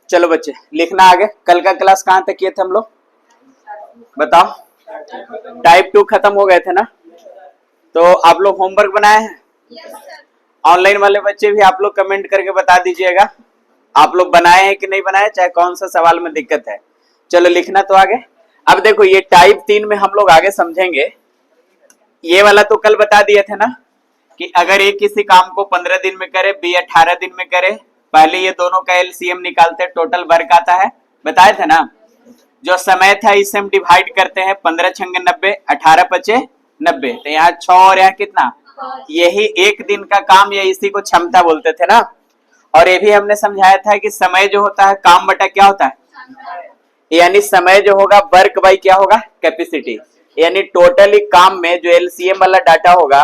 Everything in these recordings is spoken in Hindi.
चलो बच्चे लिखना आगे। कल का क्लास कहाँ तक किए थे हम लोग, बताओ। टाइप 2 खत्म हो गए थे ना। तो आप लोग होमवर्क बनाए हैं? ऑनलाइन वाले बच्चे भी आप लोग कमेंट करके बता दीजिएगा आप लोग बनाए हैं कि नहीं बनाए, चाहे कौन सा सवाल में दिक्कत है। चलो लिखना तो आगे। अब देखो ये टाइप 3 में हम लोग आगे समझेंगे। ये वाला तो कल बता दिए थे ना कि अगर ए किसी काम को 15 दिन में करे, बी 18 दिन में करे, पहले ये दोनों का एलसीएम निकालते, टोटल वर्क आता है, बताए थे ना। जो समय था इसे हम डिवाइड करते हैं, 15 छंगे 90, 18 पचे 90, तो यहाँ 6 और यहाँ कितना, यही एक दिन का काम, या इसी को क्षमता बोलते थे ना। और ये भी हमने समझाया था कि समय जो होता है काम बटा क्या होता है, यानी समय जो होगा वर्क बाई क्या होगा, कैपेसिटी। यानी टोटली काम में जो एलसीएम वाला डाटा होगा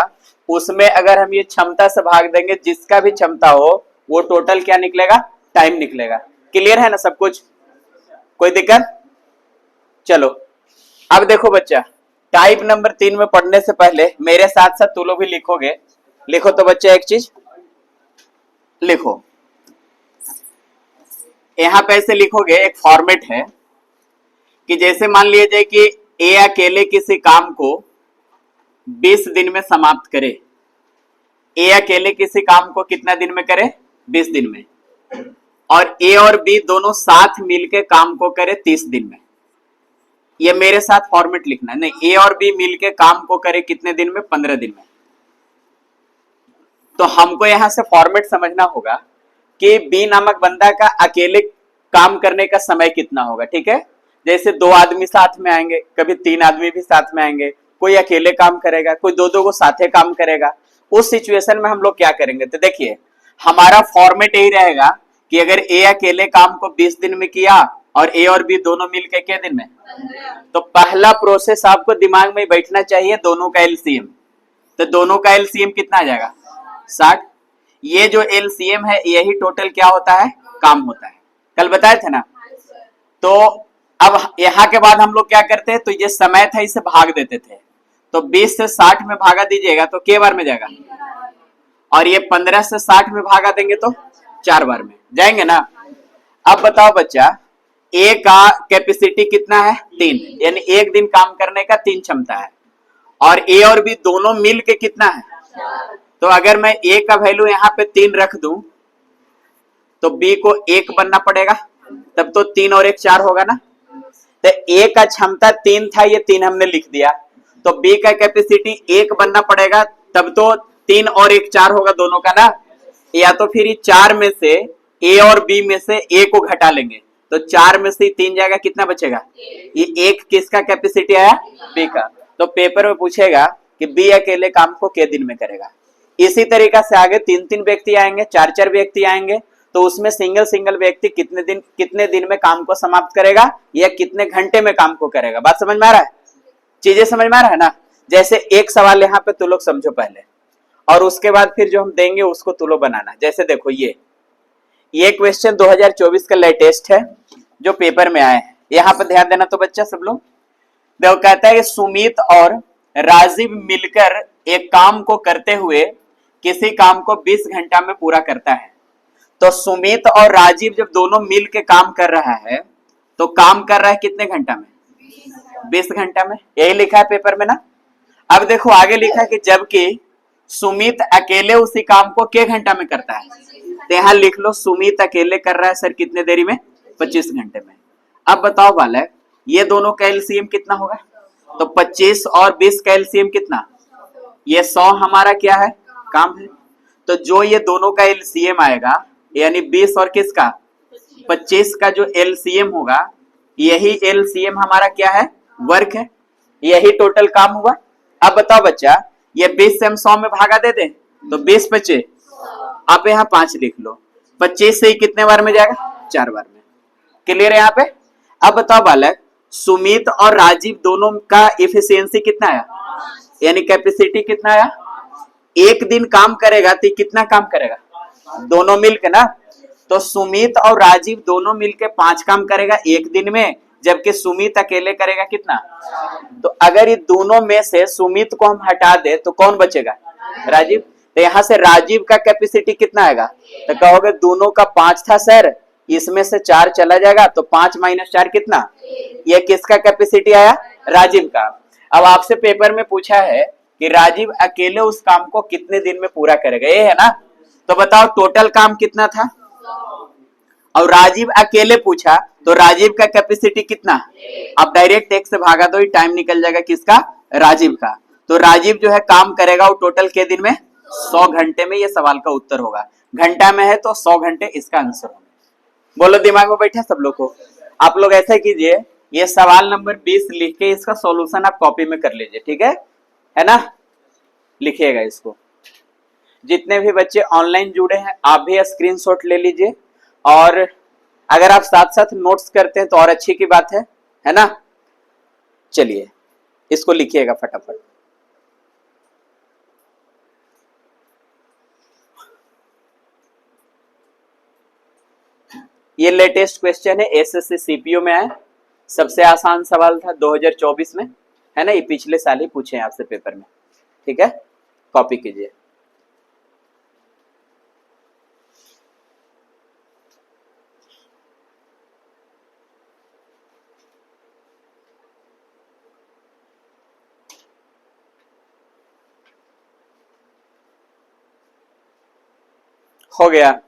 उसमें अगर हम ये क्षमता से भाग देंगे, जिसका भी क्षमता हो वो टोटल क्या निकलेगा, टाइम निकलेगा। क्लियर है ना सब कुछ, कोई दिक्कत। चलो अब देखो बच्चा, टाइप नंबर 3 में पढ़ने से पहले मेरे साथ साथ तुम लोग भी लिखोगे। लिखो तो बच्चा एक चीज लिखो, यहां पे ऐसे लिखोगे, एक फॉर्मेट है कि जैसे मान लिया जाए कि ए अकेले किसी काम को 20 दिन में समाप्त करे। ए अकेले किसी काम को कितना दिन में करे, 20 दिन में। और ए और बी दोनों साथ मिलके काम को करे 30 दिन में। ये मेरे साथ फॉर्मेट लिखना है, नहीं ए और बी मिलके काम को करे कितने दिन में, 15 दिन में। तो हमको यहां से फॉर्मेट समझना होगा कि बी नामक बंदा का अकेले काम करने का समय कितना होगा। ठीक है, जैसे 2 आदमी साथ में आएंगे, कभी 3 आदमी भी साथ में आएंगे, कोई अकेले काम करेगा, कोई दो को साथे काम करेगा। उस सिचुएशन में हम लोग क्या करेंगे, तो देखिए हमारा फॉर्मेट यही रहेगा कि अगर ए अकेले काम को 20 दिन में किया और ए और बी दोनों मिलकर क्या दिन में, तो पहला प्रोसेस आपको दिमाग में बैठना चाहिए दोनों का एलसीएम। तो दोनों का एलसीएम कितना आ जाएगा, 60। ये जो एलसीएम है यही टोटल क्या होता है, काम होता है, कल बताए थे ना। तो अब यहां के बाद हम लोग क्या करते हैं, तो ये समय था इसे भाग देते थे, तो 20 से 60 में भागा दीजिएगा तो के बार में जाएगा, और ये 15 से 60 में भागा देंगे तो 4 बार में जाएंगे ना। अब बताओ बच्चा, ए का कैपेसिटी कितना है, 3, यानी एक दिन काम करने का 3 क्षमता है, और ए और बी दोनों मिल के कितना है। तो अगर मैं ए का वैल्यू यहाँ पे 3 रख दूं तो बी को 1 बनना पड़ेगा, तब तो 3 और 1 4 होगा ना। तो ए का क्षमता 3 था, ये 3 हमने लिख दिया, तो बी का कैपेसिटी 1 बनना पड़ेगा, तब तो 3 और 1 4 होगा दोनों का ना। या तो फिर 4 में से ए और बी में से ए को घटा लेंगे, तो 4 में से 3 जाएगा, कितना बचेगा, ये 1 किसका कैपेसिटी आया, बी का। तो पेपर में पूछेगा कि बी अकेले काम को के दिन में करेगा। इसी तरीका से आगे 3 व्यक्ति आएंगे, 4 व्यक्ति आएंगे, तो उसमें सिंगल व्यक्ति कितने दिन में काम को समाप्त करेगा, या कितने घंटे में काम को करेगा। बात समझ में आ रहा है, चीजें समझ में आ रहा है ना। जैसे एक सवाल यहाँ पे तू लोग समझो पहले, और उसके बाद फिर जो हम देंगे उसको तू लोग बनाना। जैसे देखो ये क्वेश्चन 2024 का लेटेस्ट है जो पेपर में आए हैं, यहाँ पे ध्यान देना तो बच्चा सब लोग। देखो कहता है कि सुमित और राजीव मिलकर एक काम को करते हुए किसी काम को 20 घंटा में पूरा करता है। तो सुमित और राजीव जब दोनों मिल के काम कर रहा है तो काम कर रहा है कितने घंटा में, 20 घंटा में। यही लिखा है पेपर में ना। अब देखो आगे लिखा है कि जबकि सुमित अकेले उसी काम को के घंटा में करता है। तो यहाँ लिख लो सुमित अकेले कर रहा है सर कितने देरी में, 25 घंटे में। अब बताओ बालक, ये दोनों का एलसीएम कितना होगा, तो 25 और 20 का एलसीएम कितना, ये 100 हमारा क्या है, काम है। तो जो ये दोनों का एलसीएम आएगा, यानी 20 और किसका, 25 का जो एलसीएम होगा, यही एलसीएम हमारा क्या है, वर्क है, यही टोटल काम हुआ। अब बताओ बच्चा, ये 20 से हम 100 में भागा दे दें तो 20 25, आप यहाँ 5 लिख लो, 25 से ही कितने बार में जाएगा, 4 बार में। क्लियर है यहाँ पे। अब बताओ बालक, सुमित और राजीव दोनों का एफिशिएंसी कितना आया, यानी कैपेसिटी कितना आया। एक दिन काम करेगा तो कितना काम करेगा, दोनों मिलके ना। तो सुमित और राजीव दोनों मिलके 5 काम करेगा एक दिन में, जबकि सुमित अकेले करेगा कितना। तो अगर ये दोनों में से सुमित को हम हटा दे तो कौन बचेगा, राजीव। तो यहाँ से राजीव का कैपेसिटी कितना आएगा, तो कहोगे दोनों का 5 था सर, इसमें से 4 चला जाएगा तो 5 माइनस 4 कितना, ये किसका कैपेसिटी आया, राजीव का। अब आपसे पेपर में पूछा है कि राजीव अकेले उस काम को कितने दिन में पूरा करेगा, ये है ना। तो बताओ टोटल काम कितना था, और राजीव अकेले पूछा तो राजीव का कैपेसिटी कितना। अब डायरेक्ट 1 से भागा दो, टाइम निकल जाएगा किसका, राजीव का। तो राजीव जो है काम करेगा वो टोटल के दिन में 100 घंटे में, ये सवाल का उत्तर होगा। घंटा में है तो 100 घंटे इसका आंसर होगा। बोलो दिमाग में बैठे सब लोग को। आप लोग ऐसा कीजिए, ये सवाल नंबर 20 लिख के इसका सॉल्यूशन आप कॉपी में कर लीजिए, ठीक है ना। लिखिएगा इसको। जितने भी बच्चे ऑनलाइन जुड़े हैं आप भी स्क्रीनशॉट ले लीजिए, और अगर आप साथ साथ नोट्स करते हैं तो और अच्छी की बात है ना। चलिए इसको लिखिएगा फटाफट। ये लेटेस्ट क्वेश्चन है, एसएससी सीपीओ में आया, सबसे आसान सवाल था 2024 में, है ना। ये पिछले साल ही पूछे हैं आपसे पेपर में, ठीक है। कॉपी कीजिए। हो गया।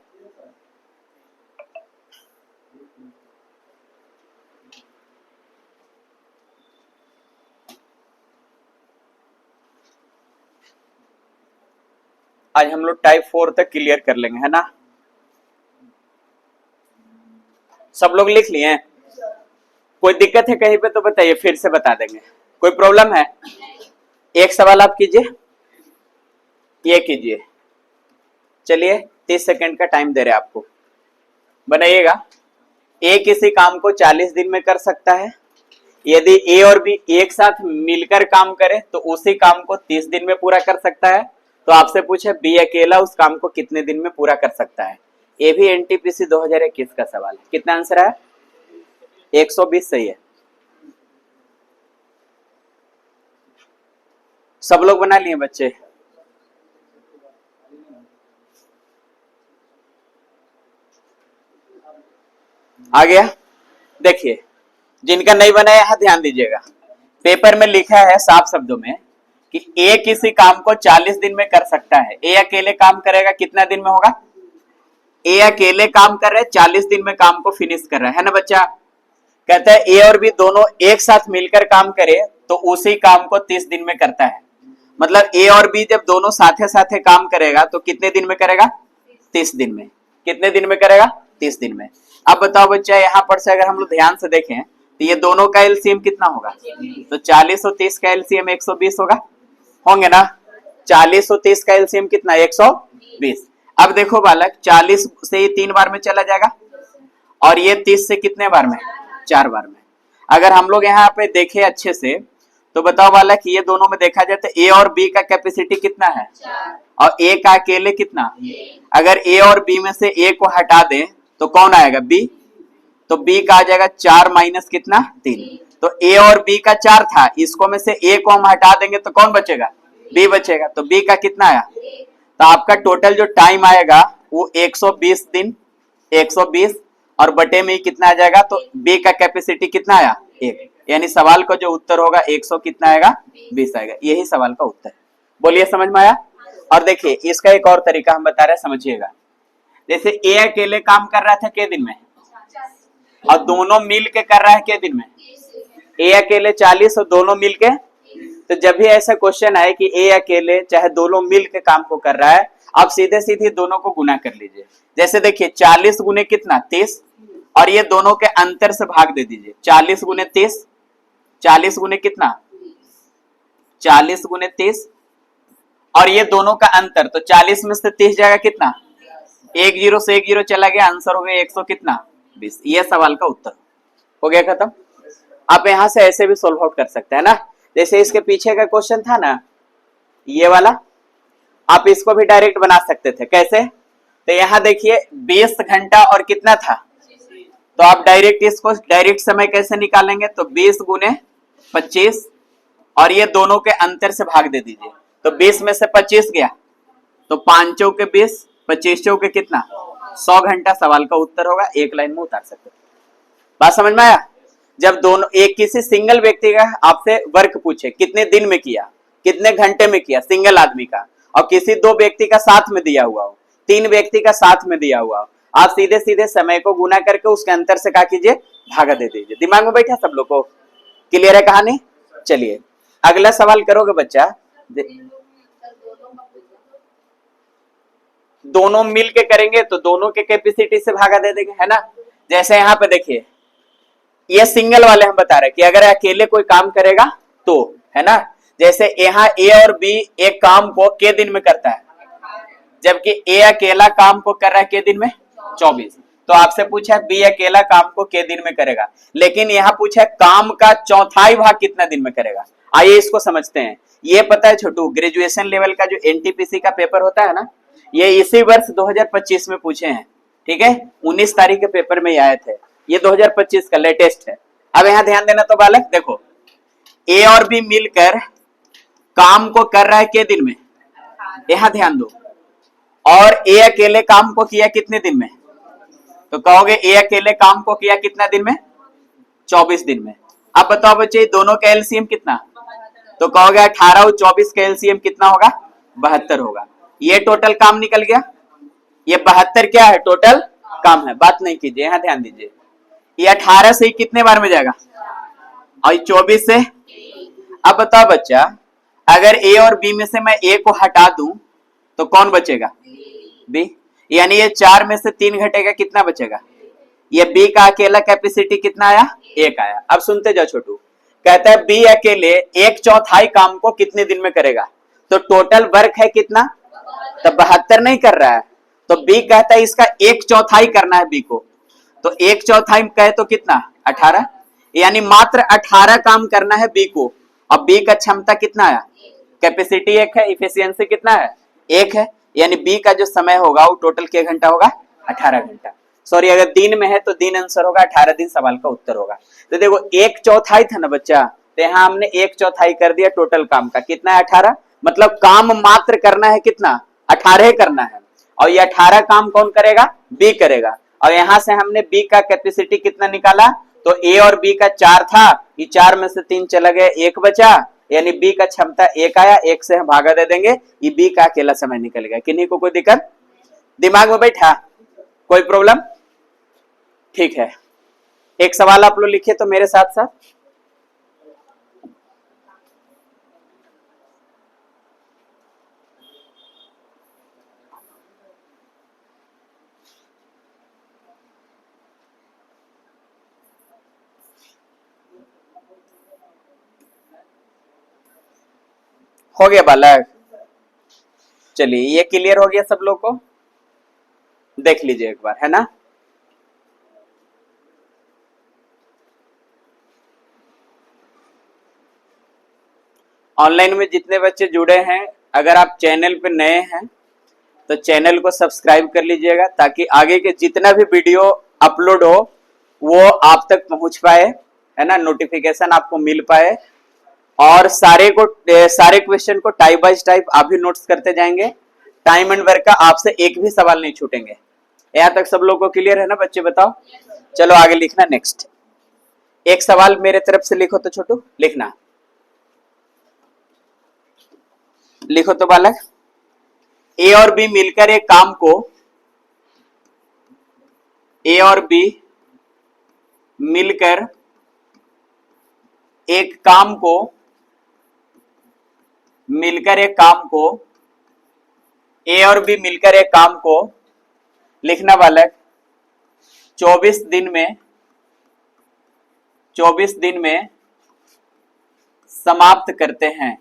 आज हम लोग टाइप 4 तक क्लियर कर लेंगे, है ना। सब लोग लिख लिए हैं? कोई दिक्कत है कहीं पे तो बताइए, फिर से बता देंगे। कोई प्रॉब्लम है? एक सवाल आप कीजिए, ये कीजिए। चलिए 30 सेकंड का टाइम दे रहे हैं आपको, बनाइएगा। ए किसी काम को 40 दिन में कर सकता है। यदि ए और बी एक साथ मिलकर काम करे तो उसी काम को 30 दिन में पूरा कर सकता है। तो आपसे पूछे बी अकेला उस काम को कितने दिन में पूरा कर सकता है। ये भी एनटीपीसी 2021 का सवाल है। कितना आंसर है? 120 सही है। सब लोग बना लिए बच्चे? आ गया। देखिए जिनका नहीं बनाया है ध्यान दीजिएगा। पेपर में लिखा है साफ शब्दों में कि ए किसी काम को 40 दिन में कर सकता है। ए अकेले काम करेगा, कितना दिन में होगा? ए अकेले काम कर रहे 40 दिन में काम को फिनिश कर रहा है ना बच्चा। कहता है ए और बी दोनों एक साथ मिलकर काम करे तो उसी काम को 30 दिन में करता है। मतलब ए और बी जब दोनों साथे साथे काम करेगा तो कितने दिन में करेगा? 30 दिन में। कितने दिन में करेगा? 30 दिन में। अब बताओ बच्चा, यहाँ पर से अगर हम लोग ध्यान से देखें तो ये दोनों का एलसीएम कितना होगा? तो 40 और 30 का एलसीएम 120 होगा, होंगे ना। 40 और 30 का एलसीएम कितना? 120। अब देखो बालक, 40 से ये 3 बार में चला जाएगा, और ये 30 से कितने बार में? 4 बार में। अगर हम लोग यहाँ पे देखें अच्छे से तो बताओ बालक, ये दोनों में देखा जाए तो ए और बी का कैपेसिटी कितना है? और ए का अकेले कितना? अगर ए और बी में से ए को हटा दें तो कौन आएगा? बी। तो बी का आ जाएगा 4 माइनस कितना? 3। तो ए और बी का 4 था, इसको में से ए को हम हटा देंगे तो कौन बचेगा? बी बचेगा। तो बी का कितना आया? तो आपका टोटल जो टाइम आएगा वो 120 दिन, 120 और बटे में कितना आ जाएगा? तो बी का कैपेसिटी कितना आया? 1। यानी सवाल का जो उत्तर होगा 100 कितना आएगा? 20 आएगा। यही सवाल का उत्तर है। बोलिए समझ में आया? और देखिए इसका एक और तरीका हम बता रहे हैं, समझिएगा। जैसे ए अकेले काम कर रहा था के दिन में, और दोनों मिल के कर रहा है के दिन में? ए अकेले 40 और दोनों मिल के। तो जब भी ऐसा क्वेश्चन आए कि ए अकेले चाहे दोनों मिल के काम को कर रहा है, आप सीधे सीधे दोनों को गुना कर लीजिए। जैसे देखिए 40 गुने कितना? 30, और ये दोनों के अंतर से भाग दे दीजिए। 40 गुने 30, 40 गुने कितना? 40 गुने 30, और ये दोनों का अंतर, तो 40 में से 30 जाएगा कितना? 1 जीरो से 1 जीरो चला गया, आंसर हो गया 100 कितना? 20। ये सवाल का उत्तर हो गया खत्म। आप यहां से ऐसे भी सोल्व आउट कर सकते हैं ना। जैसे इसके पीछे का क्वेश्चन था ना ये वाला, आप इसको भी डायरेक्ट बना सकते थे। कैसे? तो यहां देखिए 20 घंटा और कितना था, तो आप डायरेक्ट इसको डायरेक्ट समय कैसे निकालेंगे? तो 20 गुने 25 और ये दोनों के अंतर से भाग दे दीजिए। तो 20 में से 25 गया तो 5 चौके 20, 25 चौके कितना? 100 घंटा सवाल का उत्तर होगा, एक लाइन में उतार सकते हो। बात समझ में आया? जब दोनों एक किसी सिंगल व्यक्ति का आपसे वर्क पूछे कितने दिन में किया, कितने घंटे में किया, सिंगल आदमी का, और किसी दो व्यक्ति का साथ में दिया हुआ हो, तीन व्यक्ति का साथ में दिया हुआ हो, आप सीधे सीधे समय को गुना करके उसके अंतर से क्या कीजिए, भागा दे दीजिए। दिमाग में बैठा सब लोग को? क्लियर है कहानी? चलिए अगला सवाल करोगे बच्चा। दोनों मिल के करेंगे तो दोनों के कैपेसिटी से भागा दे देंगे, है ना। जैसे यहाँ पे देखिए, ये सिंगल वाले हम बता रहे कि अगर अकेले कोई काम करेगा तो, है ना। जैसे यहाँ ए और बी एक काम को के दिन में करता है, जबकि ए अकेला काम को कर रहा है के दिन में 24। तो आपसे पूछा है बी अकेला काम को के दिन में करेगा, लेकिन यहाँ पूछा है काम का चौथाई भाग कितना दिन में करेगा। आइए इसको समझते हैं। ये पता है छोटू, ग्रेजुएशन लेवल का जो एनटीपीसी का पेपर होता है ना, ये इसी वर्ष 2025 में पूछे हैं, ठीक है। 19 तारीख के पेपर में आए थे, ये 2025 का लेटेस्ट है। अब यहाँ ध्यान देना तो बालक, देखो ए और बी मिलकर काम को कर रहा है के दिन में, यहाँ ध्यान दो, और ए अकेले काम को किया कितने दिन में, तो कहोगे ए अकेले काम को किया कितना दिन में, 24 दिन में। अब बताओ बच्चे दोनों का एलसीएम कितना, तो कहोगे 18 और 24 का एलसीएम कितना होगा, 72 होगा। ये टोटल काम निकल गया, ये 72 क्या है, टोटल काम है। बात नहीं कीजिए, यहाँ ध्यान दीजिए। ये 18 से कितने बार में जाएगा, और 24 से। अब बताओ बच्चा, अगर ए और बी में से मैं ए को हटा दूं तो कौन बचेगा, बी। यानी ये 4 में से 3 घटेगा, कितना बचेगा, ये बी का अकेला कैपेसिटी कितना आया, 1 आया। अब सुनते जाओ छोटू, कहता है बी अकेले 1/4 काम को कितने दिन में करेगा, तो टोटल वर्क है कितना, तो 72 नहीं कर रहा है, तो बी कहता है इसका 1/4 करना है बी को, तो 1/4 कहे तो कितना, 18। यानी मात्र 18 काम करना है बी को, और बी का क्षमता कितना आया, कैपेसिटी 1 है, इफिशियंसी कितना है, 1 है। यानी बी का जो समय होगा वो टोटल क्या घंटा होगा, 18 घंटा। सॉरी, अगर दिन में है तो दिन आंसर होगा, 18 दिन सवाल का उत्तर होगा। तो देखो 1/4 था ना बच्चा, तो यहाँ हमने 1/4 कर दिया टोटल काम का, कितना है, 18। मतलब काम मात्र करना है कितना, 18 करना है, और ये 18 काम कौन करेगा, बी करेगा। और यहां से हमने बी का कैपेसिटी कितना निकाला, तो ए और बी का 4 था, ये 4 में से 3 चला गया, 1 बचा, यानी बी का क्षमता 1 आया, 1 से हम भागा दे देंगे, ये बी का अकेला समय निकल गया। किन्हीं को कोई दिक्कत, दिमाग में बैठा, कोई प्रॉब्लम? ठीक है, एक सवाल आप लोग लिखिए तो मेरे साथ साथ। हो गया बालक? चलिए ये क्लियर हो गया सब लोग को, देख लीजिए एक बार, है ना। ऑनलाइन में जितने बच्चे जुड़े हैं, अगर आप चैनल पे नए हैं तो चैनल को सब्सक्राइब कर लीजिएगा, ताकि आगे के जितना भी वीडियो अपलोड हो वो आप तक पहुंच पाए, है ना, नोटिफिकेशन आपको मिल पाए। और सारे क्वेश्चन को टाइप बाय टाइप आप भी नोट्स करते जाएंगे, टाइम एंड वर्क का आपसे एक भी सवाल नहीं छूटेंगे। यहाँ तक सब लोगों को क्लियर है ना बच्चे, बताओ। चलो आगे लिखना, नेक्स्ट एक सवाल मेरे तरफ से लिखो तो छोटू, लिखना, लिखो तो बालक। ए और बी मिलकर एक काम को, ए और बी मिलकर एक काम को, मिलकर एक काम को, ए और बी मिलकर एक काम को, लिखना बालक, 24 दिन में, 24 दिन में समाप्त करते हैं,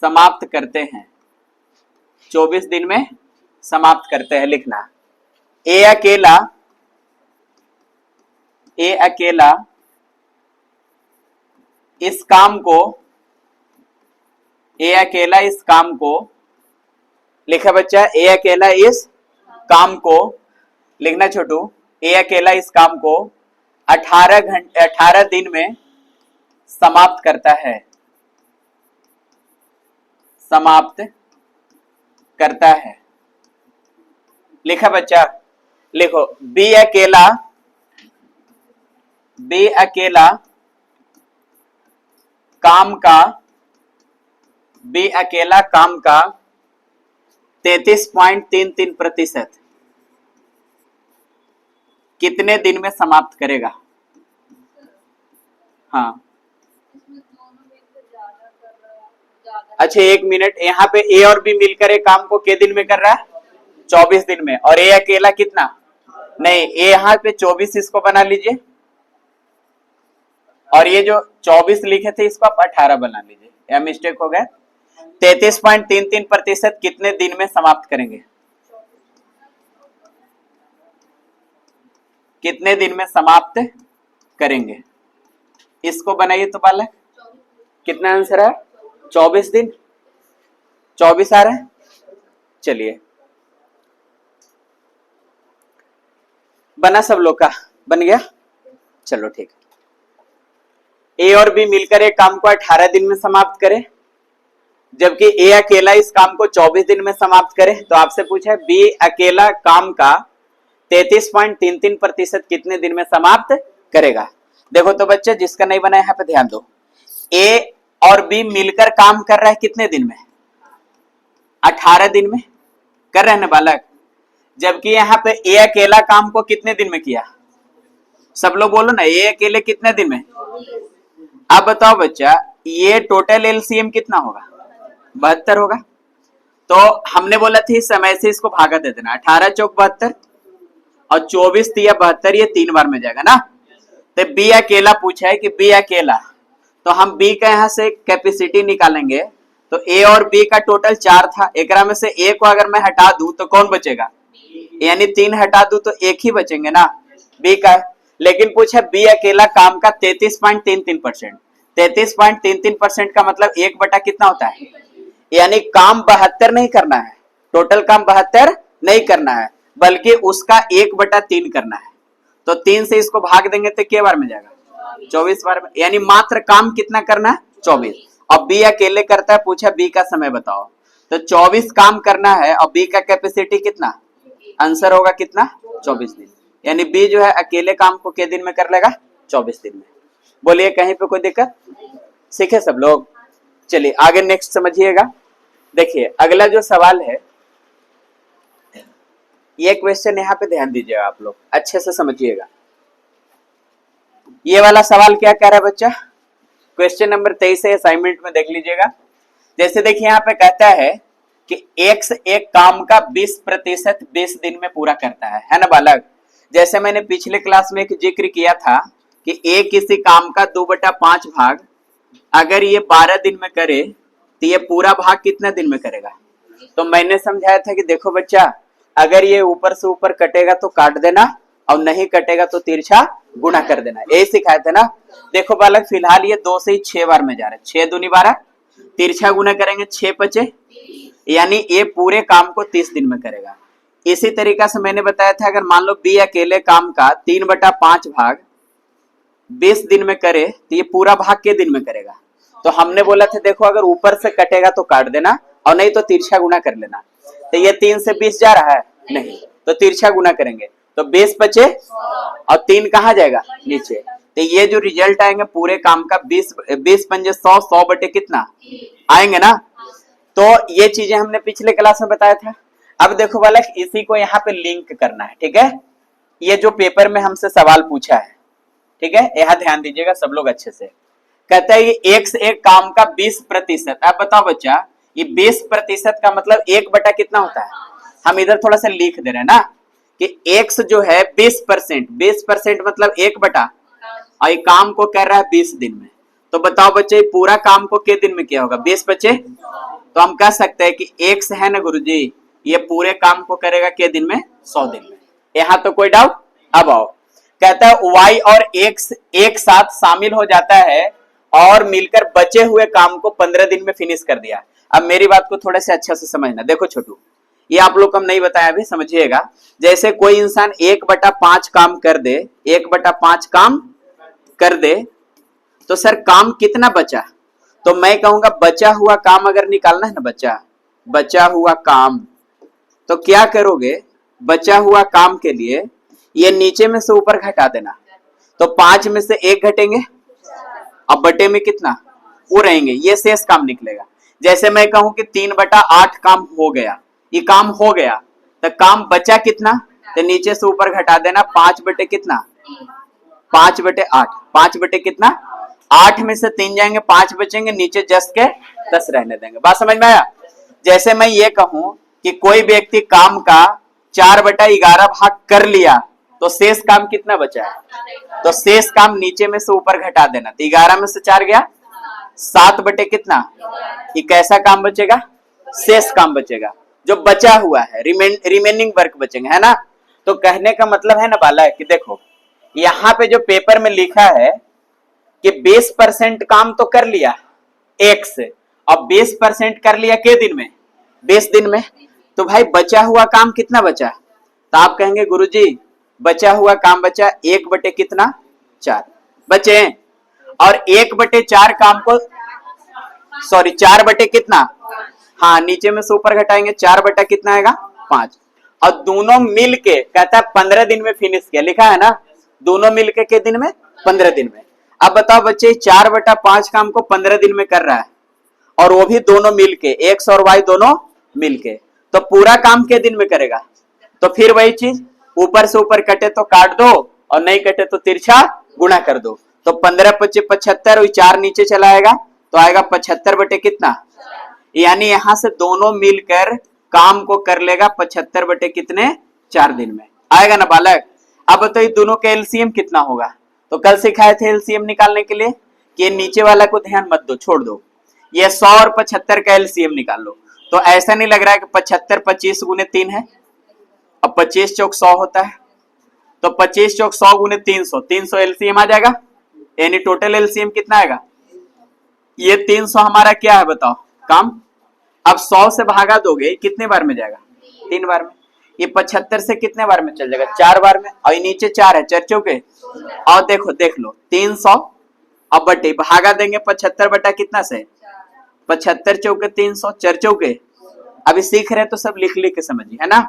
समाप्त करते हैं, 24 दिन में समाप्त करते हैं। लिखना, ए अकेला, ए अकेला इस काम को, ए अकेला इस काम को, लिखा बच्चा, ए अकेला इस काम को, लिखना छोटू, ए अकेला इस काम को 18 दिन में समाप्त करता है, समाप्त करता है। लिखा बच्चा? लिखो बी अकेला काम का 33.33% कितने दिन में समाप्त करेगा? हाँ अच्छा, 1 मिनट। यहाँ पे ए और बी मिलकर एक काम को के दिन में कर रहा है? 24 दिन में। और ए अकेला कितना? नहीं, ए यहाँ पे 24 इसको बना लीजिए, और ये जो 24 लिखे थे इसको आप 18 बना लीजिए। यह मिस्टेक हो गया। 33.33% कितने दिन में समाप्त करेंगे? कितने दिन में समाप्त करेंगे? इसको बनाइए तो बालक, कितना आंसर है? 24 दिन। 24 आ रहा है। चलिए, बना सब लोग का? बन गया? चलो ठीक है। ए और बी मिलकर एक काम को 18 दिन में समाप्त करे, जबकि ए अकेला इस काम को 24 दिन में समाप्त करे। तो आपसे पूछा है बी अकेला काम का 33.33% कितने दिन में समाप्त करेगा? देखो तो बच्चे, जिसका नहीं बना यहाँ पे ध्यान दो। ए और बी मिलकर काम कर रहा है कितने दिन में? 18 दिन में कर रहे हैं ना बालक? जबकि यहाँ पे ए अकेला काम को कितने दिन में किया? सब लोग बोलो ना, ए अकेले कितने दिन में? अब बताओ बच्चा, ये टोटल एलसीएम कितना होगा? 72 होगा। तो हमने बोला था इस समय से इसको भागा दे देना, 18 चौक 72 और 24 तिया 72, ये 3 बार में जाएगा ना। तो बी अकेला पूछा है कि बी अकेला, तो हम बी का यहाँ से कैपेसिटी निकालेंगे। तो ए और बी का टोटल 4 था, एकरा में से ए को अगर मैं हटा दूं तो कौन बचेगा? यानी 3 हटा दूं तो 1 ही बचेंगे ना, बी का। लेकिन पूछा बी अकेला काम का 33.33%। 33.33% का मतलब 1 बटा कितना होता है? यानी काम 72 नहीं करना है, टोटल काम 72 नहीं करना है, बल्कि उसका 1/3 करना है। तो 3 से इसको भाग देंगे तो क्या बार में जाएगा? 24 बार में। यानी मात्र काम कितना करना है? 24। और बी अकेले करता है, पूछा बी का समय बताओ, तो 24 काम करना है और बी का कैपेसिटी कितना? आंसर होगा कितना? 24 दिन। यानी बी जो है अकेले काम को के दिन में कर लेगा? 24 दिन में। बोलिए, कहीं पे कोई दिक्कत? सीखे सब लोग? चलिए आगे नेक्स्ट समझिएगा। देखिए अगला जो सवाल है, ये क्वेश्चन यहाँ पे ध्यान दीजिएगा, आप लोग अच्छे से समझिएगा। ये वाला सवाल क्या कह रहा है बच्चा? क्वेश्चन नंबर 23 है, असाइनमेंट में देख लीजिएगा। जैसे देखिए यहाँ पे कहता है कि एक्स एक काम का 20% 20 दिन में पूरा करता है ना बालक? जैसे मैंने पिछले क्लास में एक जिक्र किया था कि ए किसी काम का 2/5 भाग अगर ये 12 दिन में करे तो ये पूरा भाग कितना दिन में करेगा? तो मैंने समझाया था कि देखो बच्चा, अगर ये ऊपर से ऊपर कटेगा तो काट देना, और नहीं कटेगा तो तिरछा गुणा कर देना, यही सिखाया था ना। देखो बालक, फिलहाल ये 2 से ही 6 बार में जा रहा है, 6 दूनी 12, तिरछा गुणा करेंगे 6 5, यानी ये पूरे काम को 30 दिन में करेगा। इसी तरीका से मैंने बताया था, अगर मान लो बी अकेले काम का 3/5 भाग 20 दिन में करे तो ये पूरा भाग के दिन में करेगा। तो हमने बोला था देखो, अगर ऊपर से कटेगा तो काट देना, और नहीं तो तिरछा गुणा कर लेना। तो ये 3 से 20 जा रहा है, नहीं तो तिरछा गुणा करेंगे तो 20 बचे, और 3 कहाँ जाएगा? नीचे। तो ये जो रिजल्ट आएंगे पूरे काम का 20 पंजे 100, 100 बटे कितना आएंगे ना। तो ये चीजें हमने पिछले क्लास में बताया था। अब देखो बालक, इसी को यहाँ पे लिंक करना है, ठीक है? ये जो पेपर में हमसे सवाल पूछा है, ठीक है, यहाँ ध्यान दीजिएगा सब लोग अच्छे से। कहता है ये एक्स एक काम का 20%। अब बताओ बच्चा, ये 20% का मतलब 1 बटा कितना होता है? हम इधर थोड़ा सा लिख दे रहे हैं ना कि एक्स जो है 20%, 20% मतलब 1 बटा, और ये काम को कर रहा है 20 दिन में। तो बताओ बच्चे, पूरा काम को के दिन में किया होगा? 20 बचे। तो हम कह सकते हैं कि एक्स है ना गुरुजी, ये पूरे काम को करेगा के दिन में? 100 दिन में। यहाँ तो कोई डाउट? अब आओ, कहता है वाई और एक्स एक साथ शामिल हो जाता है और मिलकर बचे हुए काम को 15 दिन में फिनिश कर दिया। अब मेरी बात को थोड़ा सा अच्छा से समझना। देखो छोटू, ये आप लोग को हम नहीं बताया अभी, समझिएगा। जैसे कोई इंसान 1/5 काम कर दे, 1/5 काम कर दे, तो सर काम कितना बचा? तो मैं कहूंगा बचा हुआ काम अगर निकालना है ना बच्चा, बचा हुआ काम, तो क्या करोगे? बचा हुआ काम के लिए ये नीचे में से ऊपर घटा देना, तो 5 में से 1 घटेंगे, अब बटे में कितना वो रहेंगे, ये शेष काम निकलेगा। जैसे मैं कहूं कि 3/8 काम हो गया, ये काम हो गया, तो काम बचा कितना, तो नीचे से ऊपर घटा देना, 5 बटे कितना, 5/8, 5 बटे कितना 8 में से 3 जाएंगे, 5 बचेंगे, नीचे जस के 10 रहने देंगे। बात समझ में आया। जैसे मैं ये कहूं कि कोई व्यक्ति काम का 4/11 भाग कर लिया, तो शेष काम कितना बचा है, तो शेष काम नीचे में से ऊपर घटा देना, तो 11 में से 4 गया 7 बटे कितना, ये कैसा काम बचेगा, शेष काम बचेगा, जो बचा हुआ है, रिमेनिंग वर्क बचेंगे, है ना। तो कहने का मतलब है ना बालक कि देखो यहाँ पे जो पेपर में लिखा है कि 20% काम तो कर लिया एक से, अब 20% कर लिया के दिन में, 20 दिन में, तो भाई बचा हुआ काम कितना बचा, तो आप कहेंगे गुरुजी बचा हुआ काम बचा 1 बटे कितना 4 बचे, और 1/4 काम को, सॉरी 4 बटे कितना, हाँ नीचे में से ऊपर घटाएंगे, 4 बटा कितना आएगा 5, और दोनों मिल के कहता है 15 दिन में फिनिश किया, लिखा है ना, दोनों मिल के दिन में 15 दिन में। अब बताओ बच्चे 4/5 काम को 15 दिन में कर रहा है, और वो भी दोनों मिलके, एक्स और वाई दोनों मिलके, तो पूरा काम के दिन में करेगा। तो फिर वही चीज, ऊपर से ऊपर कटे तो काट दो, और नहीं कटे तो तिरछा गुणा कर दो, तो 15×5 = 75, और 4 नीचे चला आएगा, तो आएगा 75 बटे कितना, यानी यहां से दोनों मिलकर काम को कर लेगा 75 बटे कितने 4 दिन में, आएगा ना बालक। अब बताइए दोनों का एलसीएम कितना होगा, तो कल सिखाए थे एलसीएम निकालने के लिए कि नीचे वाला को ध्यान मत दो, छोड़ दो, ये 100 और 75 का एलसीएम निकाल लो। तो ऐसा नहीं लग रहा है कि 75 25 गुने 3 है, अब 25 चौक 100 होता है, तो 25 चौक 100 गुने 300, 300 एलसीएम आ जाएगा, यानी टोटल एलसीएम कितना आएगा, ये 300 हमारा क्या है बताओ काम। अब 100 से भागा दोगे कितने बार में जाएगा, 3 बार में। ये 75 से कितने बार में चल जाएगा, 4 बार में, और नीचे 4 है, 4 चौके, और देखो देख लो 300, अब बटे भागा देंगे 75 बटा कितना से, 75 चौके 300, 4 चौके, अभी सीख रहे तो सब लिख लिख के समझिए, है ना।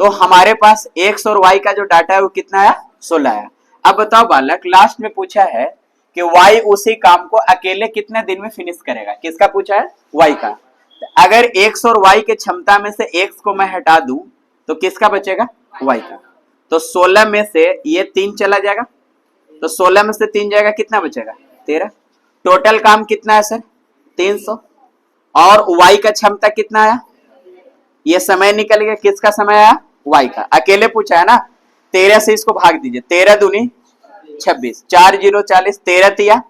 तो हमारे पास एक्स और वाई का जो डाटा है वो कितना आया, 16 आया। अब बताओ बालक लास्ट में पूछा है कि वाई उसी काम को अकेले कितने दिन में फिनिश करेगा, किसका पूछा है, वाई का। अगर एक्स और वाई के क्षमता में से एक्स को मैं हटा दूं तो किसका बचेगा, वाई का। तो 16 में से ये 3 चला जाएगा, तो 16 में से 3 जाएगा, कितना बचेगा 13। टोटल काम कितना है सर 300, और वाई का क्षमता कितना आया, ये समय निकल गया, किसका समय आया, वाई का, अकेले पूछा है ना। 13 से इसको भाग दीजिए, 13 दूनी 26, 4 0 40, 13 तिया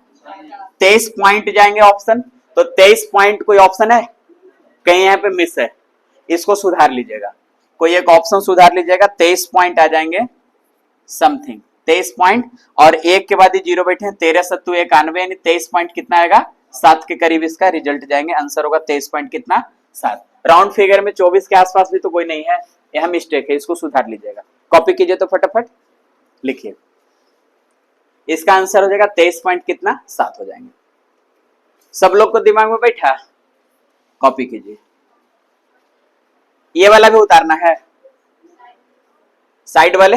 23 पॉइंट जाएंगे ऑप्शन, तो 23 पॉइंट कोई ऑप्शन है, कहीं यहाँ पे मिस है, इसको सुधार लीजिएगा, कोई एक ऑप्शन सुधार लीजिएगा, 23 पॉइंट आ जाएंगे समथिंग, 23 पॉइंट, और एक के बाद ही जीरो बैठे हैं, 13 सत्तू 91, यानी 23 पॉइंट कितना आएगा 7 के करीब इसका रिजल्ट जाएंगे, आंसर होगा 23 पॉइंट कितना 7। राउंड फिगर में 24 के आसपास भी तो कोई नहीं है, यह मिस्टेक है, इसको सुधार लीजिएगा, कॉपी कीजिए तो फटाफट लिखिए, इसका आंसर हो जाएगा 23 पॉइंट कितना 7 हो जाएंगे। सब लोग को दिमाग में बैठा, कॉपी कीजिए, ये वाला भी उतारना है, साइड वाले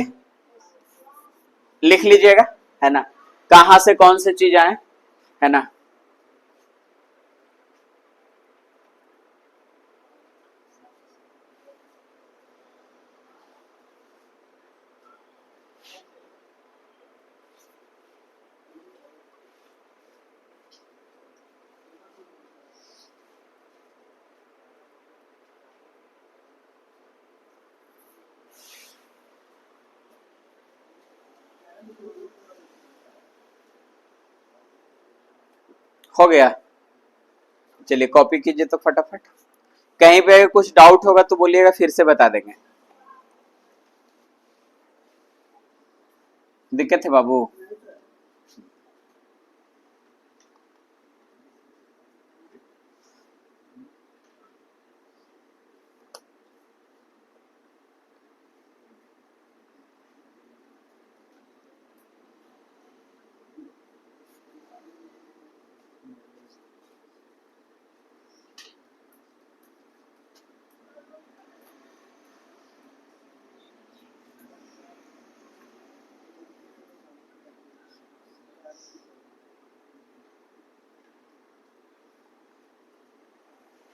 लिख लीजिएगा, है ना, कहां से कौन सी चीज आए, है ना। हो गया, चलिए कॉपी कीजिए तो फटाफट, कहीं पे कुछ डाउट होगा तो बोलिएगा, फिर से बता देंगे। दिक्कत है बाबू,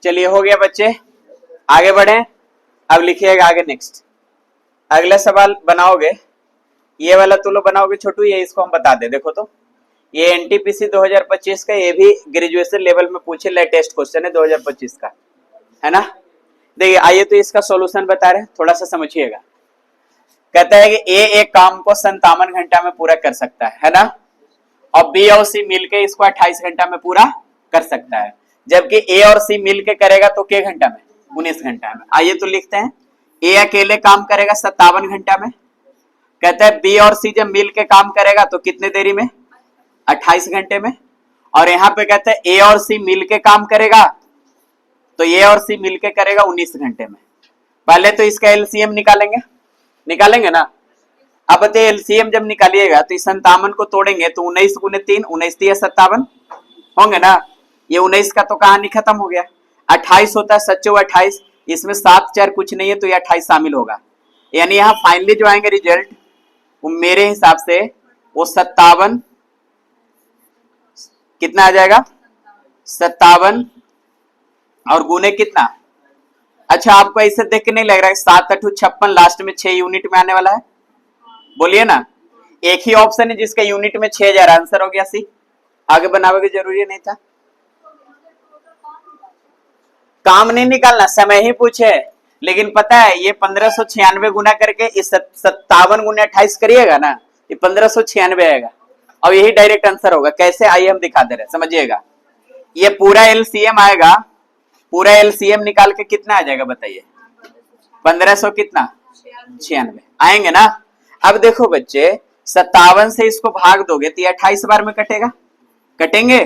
चलिए हो गया बच्चे, आगे बढ़े। अब लिखिएगा आगे नेक्स्ट। अगला सवाल बनाओगे, ये वाला तो लो बनाओगे छोटू, ये इसको हम बता दे। देखो तो ये एनटीपीसी 2025 का, ये भी ग्रेजुएशन लेवल में पूछे लेटेस्ट क्वेश्चन है 2025 का, है ना। देखिए आइए तो इसका सॉल्यूशन बता रहे हैं, थोड़ा सा समझिएगा। कहता है कि ए एक काम को 57 घंटा में पूरा कर सकता है ना, और बी और सी मिलके इसको 28 घंटा में पूरा कर सकता है, जबकि ए और सी मिलके करेगा तो के घंटा में, 19 घंटा में। आइए तो लिखते हैं, ए अकेले काम करेगा 57 घंटा में। कहता है बी और सी जब मिल के काम करेगा तो कितने देरी में, 28 घंटे में। और यहाँ पे कहते हैं ए और सी मिल के काम करेगा, तो ए और सी मिलके करेगा 19 घंटे में। पहले तो इसका एलसीएम निकालेंगे ना। अब बताइए एलसीएम जब निकालिएगा तो इस 57 को तोड़ेंगे तो 19 गुने 3, 19 3 57 होंगे ना। ये 19 का तो कहानी खत्म हो गया। 28 होता है, सच्चो 28, इसमें 7 4 कुछ नहीं है तो ये 28 शामिल होगा। यानी यहाँ फाइनली जो आएंगे रिजल्ट वो मेरे हिसाब से वो 57 कितना आ जाएगा, 57 और गुने कितना। अच्छा आपको ऐसे देख के नहीं लग रहा है 7 8 56 लास्ट में 6 यूनिट में आने वाला है? बोलिए ना, एक ही ऑप्शन है जिसका यूनिट में 6 जा रहा है, आंसर हो गया सी। आगे बनावे की जरूरी नहीं था, काम नहीं निकालना, समय ही पूछे। लेकिन पता है ये 1596 गुना करके इस 57 गुने 28 करिएगा ना, ये 1596 आएगा और यही डायरेक्ट आंसर होगा। कैसे, आइए हम दिखा दे रहे, समझिएगा। ये पूरा एलसीएम आएगा, पूरा एलसीएम निकाल के कितना आ जाएगा बताइए, 1500 कितना 96 आएंगे ना। अब देखो बच्चे 57 से इसको भाग दोगे तो ये 28 बार में कटेंगे।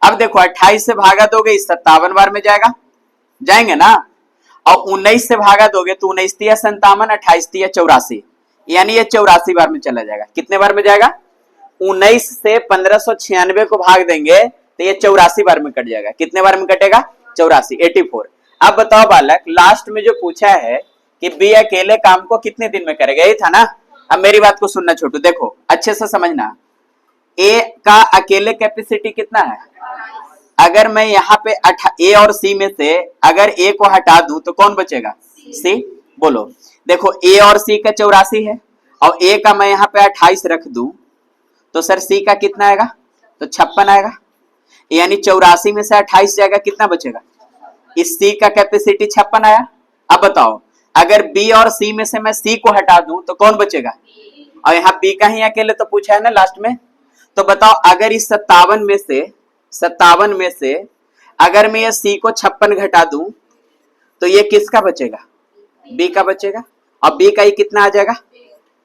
अब देखो 28 से भागा दोगे इस 57 बार में जाएंगे ना। और 19 से भागा दोगे तो 19 तिया 57, 28 तिया 84, यानी ये 84 बार में चला जाएगा। कितने बार में जाएगा, 19 से 1596 को भाग देंगे तो ये 84 बार में कट जाएगा। कितने बार में कटेगा, 84, 84। अब बताओ बालक, लास्ट में जो पूछा है कि बी अकेले काम को कितने दिन में करेगा, यही था ना। अब मेरी बात को सुनना छोटू, देखो अच्छे से समझना। ए का अकेले कैपेसिटी कितना है, अगर मैं यहाँ पे ए और सी में से अगर ए को हटा दूं तो कौन बचेगा, सी। बोलो, देखो ए और सी का 84 है और ए का मैं यहाँ पे 28 रख दूं तो सर सी का कितना आएगा, तो 56 आएगा। यानी 84 में से 28 जाएगा, कितना बचेगा, इस सी का कैपेसिटी 56 आया। अब बताओ अगर बी और सी में से मैं सी को हटा दूं तो कौन बचेगा, और यहाँ बी का ही अकेले तो पूछा है ना लास्ट में। तो बताओ अगर इस 57 में से अगर मैं ये सी को 56 घटा दूं तो ये किसका बचेगा, बी का बचेगा। और बी का ही कितना आ जाएगा,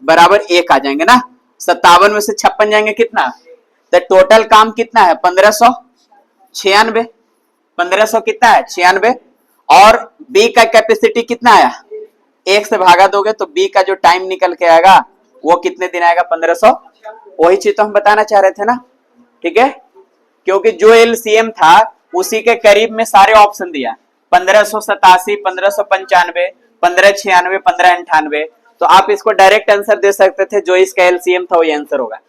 बराबर 1 आ जाएंगे ना। 57 में से 56 जाएंगे कितना, तो टोटल काम कितना है 1596, 1500 कितना है 96। और बी का कैपेसिटी कितना आया, 1 से भागा दोगे तो बी का जो टाइम निकल के आएगा वो कितने दिन आएगा, 1500। वही चीज तो हम बताना चाह रहे थे ना, ठीक है। क्योंकि जो एलसीएम था उसी के करीब में सारे ऑप्शन दिया, 1587, 1595, 1596, 1598। तो आप इसको डायरेक्ट आंसर दे सकते थे, जो इसका एलसीएम था वही आंसर होगा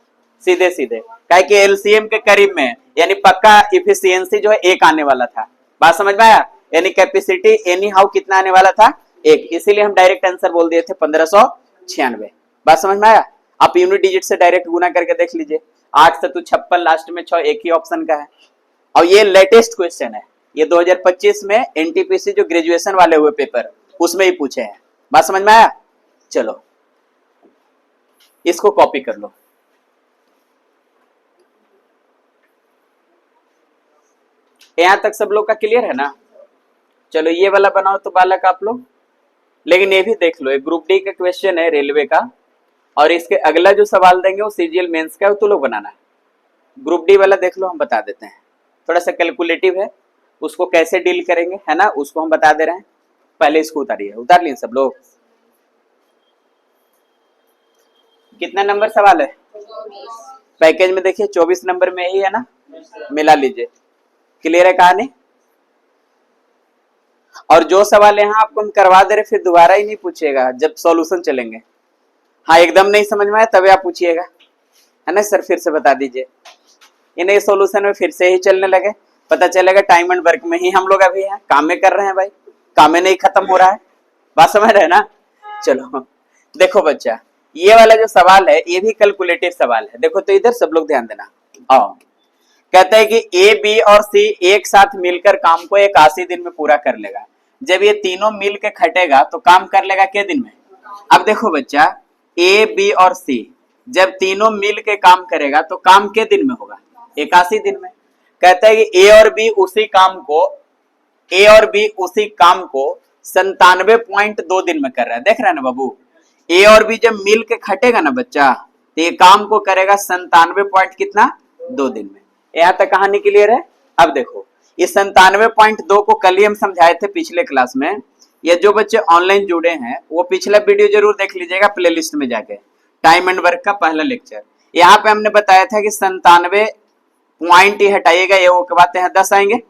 सीधे सीधे, काहे कि एलसीएम के करीब में, यानी पक्का इफिशियंसी जो है 1 आने वाला था। बात समझ में आया, यानी कैपेसिटी एनी हाउ कितना आने वाला था, 1, इसीलिए हम डायरेक्ट आंसर बोल दिए थे 1596। बात समझ में आया। आप यूनिट डिजिट से डायरेक्ट गुना करके देख लीजिए, 8 से तो 56, लास्ट में 6, एक ही ऑप्शन का है। और ये लेटेस्ट क्वेश्चन है, ये 2025 में एनटीपीसी जो ग्रेजुएशन वाले हुए पेपर उसमें ही पूछे हैं। बात समझ में आया। चलो इसको कॉपी कर लो। यहां तक सब लोग का क्लियर है ना। चलो ये वाला बनाओ तो बालक आप लोग, लेकिन ये भी देख लो, एक ग्रुप डी का क्वेश्चन है रेलवे का, और इसके अगला जो सवाल देंगे वो सीजीएल मेंस का है, तो लोग बनाना है। ग्रुप डी वाला देख लो, हम बता देते हैं, थोड़ा सा कैलकुलेटिव है, उसको कैसे डील करेंगे है ना, उसको हम बता दे रहे हैं। पहले इसको उतारिए, उतार लिए सब लोग। कितना नंबर सवाल है, पैकेज में देखिए 24 नंबर में ही है ना, मिला लीजिए। क्लियर है कहानी। और जो सवाल यहाँ आपको हम करवा दे रहे फिर दोबारा ही नहीं पूछिएगा जब सॉल्यूशन चलेंगे। हाँ एकदम नहीं समझ में आया तभी आप पूछिएगा, है ना सर फिर से बता दीजिए। इन्हें सॉल्यूशन में फिर से ही चलने लगे पता चलेगा टाइम एंड वर्क में ही हम लोग अभी हैं, काम में कर रहे हैं भाई, काम में नहीं खत्म हो रहा है। बात समझ रहे हैं ना। चलो देखो बच्चा, ये वाला जो सवाल है ये भी कैलकुलेटिव सवाल है। देखो तो इधर सब लोग ध्यान देना। आओ, कहता है कि ए बी और सी एक साथ मिलकर काम को 81 दिन में पूरा कर लेगा। जब ये तीनों मिल के खटेगा तो काम कर लेगा क्या दिन में। अब देखो बच्चा, ए बी और सी जब तीनों मिल के काम करेगा तो काम के दिन में होगा, 81 दिन में। कहता है कि ए और बी उसी काम को 97.2 दिन में कर रहा है। देख रहा है ना बाबू, ए और बी जब मिल के खटेगा ना बच्चा तो ये काम को करेगा 97 पॉइंट कितना 2 दिन में। यहां तक कहानी क्लियर है। अब देखो इस 97.2 को कल ही हम समझाए थे पिछले क्लास में। ये जो बच्चे ऑनलाइन जुड़े हैं वो पिछला वीडियो जरूर देख लीजिएगा प्लेलिस्ट में जाके, टाइम एंड वर्क का पहला लेक्चर। यहाँ पे हमने बताया था कि 97 पॉइंट ही हटाइएगा, ये वो के बातें हैं 10 आएंगे,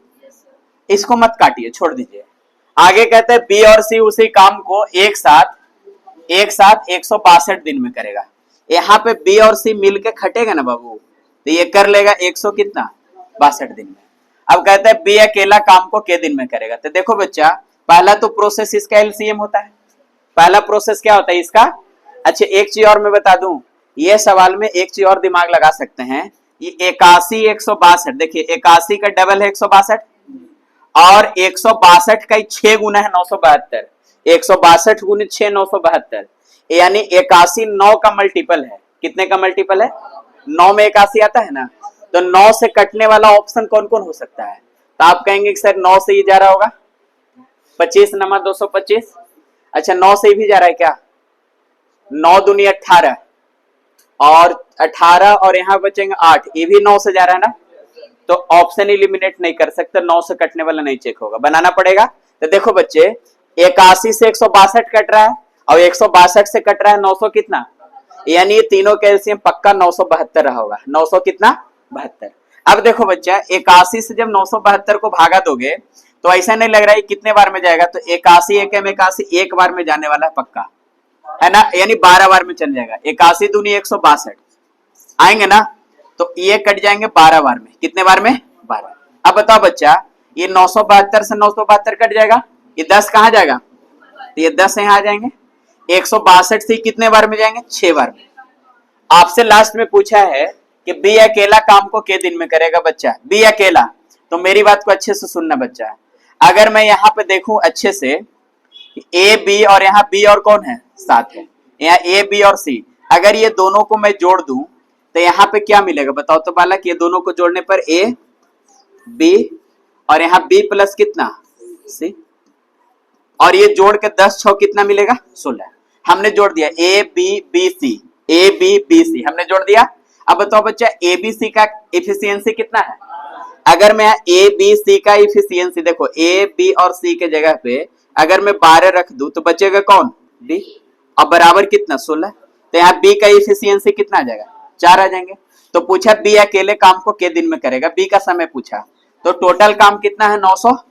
इसको मत काटिए, छोड़ दीजिए। आगे कहते हैं बी और सी उसी काम को एक साथ 162 दिन में करेगा। यहाँ पे बी और सी मिल के खटेगा ना बाबू तो ये कर लेगा 100 कितना 62 दिन में। अब कहता है बी अकेला काम को के दिन में करेगा। तो देखो बच्चा, पहला तो प्रोसेस इसका एलसीएम होता है। पहला प्रोसेस क्या होता है इसका। अच्छा एक चीज और मैं बता दूं, ये सवाल में एक चीज और दिमाग लगा सकते हैं। ये 81 162, देखिए 81 का डबल है 162 और 162 का 6 गुना है 972। 162 गुने 6 972, यानी 81 9 का मल्टीपल है। कितने का मल्टीपल है 9 में 81 आता है ना। तो 9 से कटने वाला ऑप्शन कौन कौन हो सकता है। तो आप कहेंगे कि सर 9 से ही जा रहा होगा, 25 नमा 225। अच्छा 9 से ही भी जा रहा है क्या, 9 दूनी 18 और 18 और यहाँ बचेंगे 8, ये भी 9 से जा रहा है ना। तो ऑप्शन एलिमिनेट नहीं कर सकते, 9 से कटने वाला नहीं चेक होगा, बनाना पड़ेगा। तो देखो बच्चे 81 से 162 कट रहा है और 162 से कट रहा है 900 कितना, यानी ये तीनों कैल्शियम पक्का 972 रहा होगा। 900 कितना 72। अब देखो बच्चा 81 से जब 972 को भागा दोगे तो ऐसा नहीं लग रहा है कितने बार में जाएगा। तो 81 एक बार में जाने वाला है पक्का, है ना, यानी 12 बार में चल जाएगा। 81 दूनी 162 आएंगे ना, तो ये कट जाएंगे 12 बार में। कितने बार में 12। अब बताओ बच्चा, ये 972 से 972 कट जाएगा, ये 10 कहाँ जाएगा, तो ये 10 यहाँ आ जाएंगे। 162 से कितने बार में जाएंगे 6 बार में। आपसे लास्ट में पूछा है कि बी अकेला काम को के दिन में करेगा बच्चा, बी अकेला। तो मेरी बात को अच्छे से सुनना बच्चा, अगर मैं यहाँ पे देखूं अच्छे से ए बी और यहाँ बी और कौन है साथ है, यहाँ ए बी और सी, अगर ये दोनों को मैं जोड़ दूं तो यहाँ पे क्या मिलेगा बताओ तो बालक। ये दोनों को जोड़ने पर ए बी और यहाँ बी प्लस कितना सी, और ये जोड़ के 10 6 कितना मिलेगा 16। हमने जोड़ दिया A B B C, A B B C हमने जोड़ दिया। अब बताओ बच्चा ए बी सी का इफिशियंसी कितना है। अगर मैं ए बी सी का इफिशियंसी देखो, ए बी और सी के जगह पे अगर मैं 12 रख दूं तो बचेगा कौन डी, अब बराबर कितना 16। तो यहाँ बी का इफिशियंसी कितना आ जाएगा 4 आ जाएंगे। तो पूछा बी अकेले काम को के दिन में करेगा, बी का समय पूछा। तो टोटल काम कितना है 900,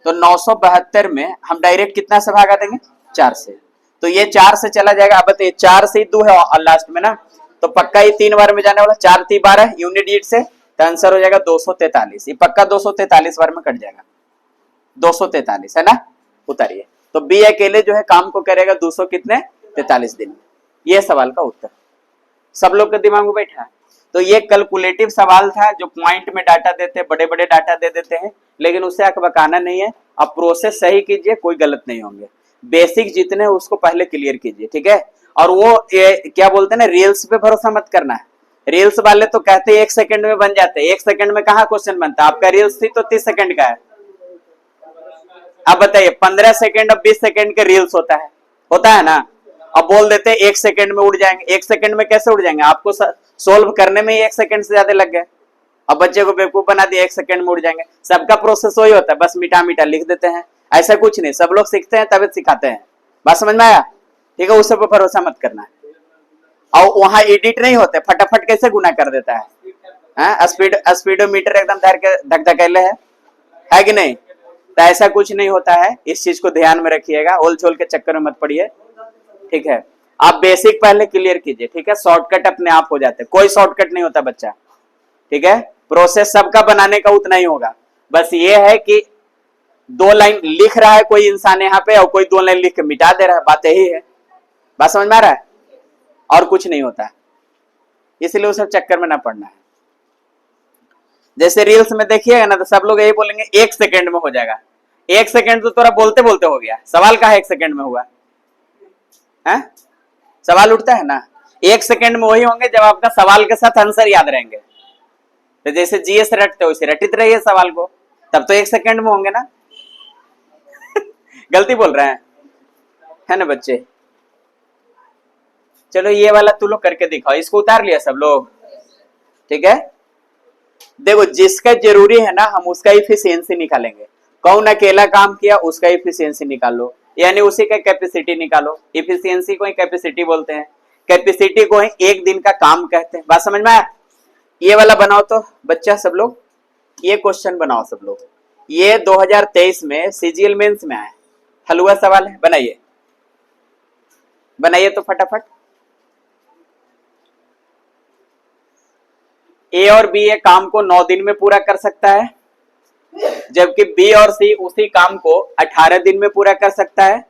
तो 972 में हम डायरेक्ट कितना से भागा देंगे 4 से। तो ये 4 से चला जाएगा। अब बताइए 4 से 2 है और लास्ट में ना, तो पक्का ये 3 बार में जाने वाला, 4 3 12 यूनिट ईट से, तो आंसर हो जाएगा 243। ये पक्का 243 बार में कट जाएगा, 243 है ना। उतारिए, तो बी अकेले जो है काम को करेगा 200 कितने 43 दिन में। ये सवाल का उत्तर सब लोग के दिमाग में बैठा है। तो ये कैलकुलेटिव सवाल था जो पॉइंट में डाटा देते, बड़े बड़े डाटा दे देते हैं, लेकिन उससे अकबकाना नहीं है। अब प्रोसेस सही कीजिए, कोई गलत नहीं होंगे। बेसिक जितने हैं उसको पहले क्लियर कीजिए, ठीक है। और वो क्या बोलते हैं ना, रील्स पे भरोसा मत करना है। रील्स वाले तो कहते हैं 1 सेकंड में बन जाते हैं, 1 सेकंड में कहाँ क्वेश्चन बनता है। आपका रील्स थी तो 30 सेकंड का है। अब बताइए 15 सेकंड और 20 सेकंड के रील्स होता है ना। अब बोल देते हैं 1 सेकंड में उड़ जाएंगे। 1 सेकंड में कैसे उड़ जाएंगे, आपको सोल्व करने में ही 1 सेकंड से ज्यादा लग गए। अब बच्चे को बेवकूफ बना दिया 1 सेकंड में उड़ जाएंगे। सबका प्रोसेस वही होता है, बस मीठा मीठा लिख देते हैं, ऐसा कुछ नहीं। सब लोग सीखते हैं तभी सिखाते हैं। बात समझ में आया, ठीक है। उस पर भरोसा मत करना है। और वहां एडिट नहीं होते, फटाफट कैसे गुना कर देता है। स्पीडोमीटर एकदम धक धकेले है कि नहीं। तो ऐसा कुछ नहीं होता है, इस चीज को ध्यान में रखिएगा। ओल छोल के चक्कर में मत पड़िए, ठीक है। आप बेसिक पहले क्लियर कीजिए, ठीक है। शॉर्टकट अपने आप हो जाते हैं, कोई शॉर्टकट नहीं होता बच्चा, ठीक है। प्रोसेस सबका बनाने का उतना ही होगा। बस ये है कि 2 लाइन लिख रहा है कोई इंसान यहाँ पे और कोई 2 लाइन लिख के मिटा दे रहा है, बात यही है। बात समझ में आ रहा है? और कुछ नहीं होता है, इसलिए उस सब चक्कर में ना पड़ना है। जैसे रील्स में देखिएगा ना तो सब लोग यही बोलेंगे 1 सेकंड में हो जाएगा। 1 सेकंड तो तोरा बोलते बोलते हो गया, सवाल कहाँ 1 सेकंड में हुआ है? सवाल उठता है ना 1 सेकंड में वही होंगे जब आपका सवाल के साथ आंसर याद रहेंगे। तो जैसे जीएस रटते हो वैसे रटित रहिए सवाल को, तब तो 1 सेकंड में होंगे ना। गलती बोल रहे हैं, है ना बच्चे? चलो ये वाला तू लोग करके दिखाओ, इसको उतार लिया सब लोग, ठीक है? देखो जिसका जरूरी है ना हम उसका इफिशियंसी निकालेंगे। कौन अकेला काम किया उसका इफिशियंसी निकालो, यानी उसी का कैपेसिटी निकालो। इफिशियंसी को ही कैपेसिटी बोलते हैं, कैपेसिटी को ही 1 दिन का काम कहते हैं। बात समझ में आया? ये वाला बनाओ तो बच्चा सब लोग, ये क्वेश्चन बनाओ सब लोग। ये 2023 में सीजीएल मेंस में आया, हलवा सवाल है, बनाइए बनाइए तो फटाफट। ए और बी ये काम को 9 दिन में पूरा कर सकता है, जबकि बी और सी उसी काम को 18 दिन में पूरा कर सकता है।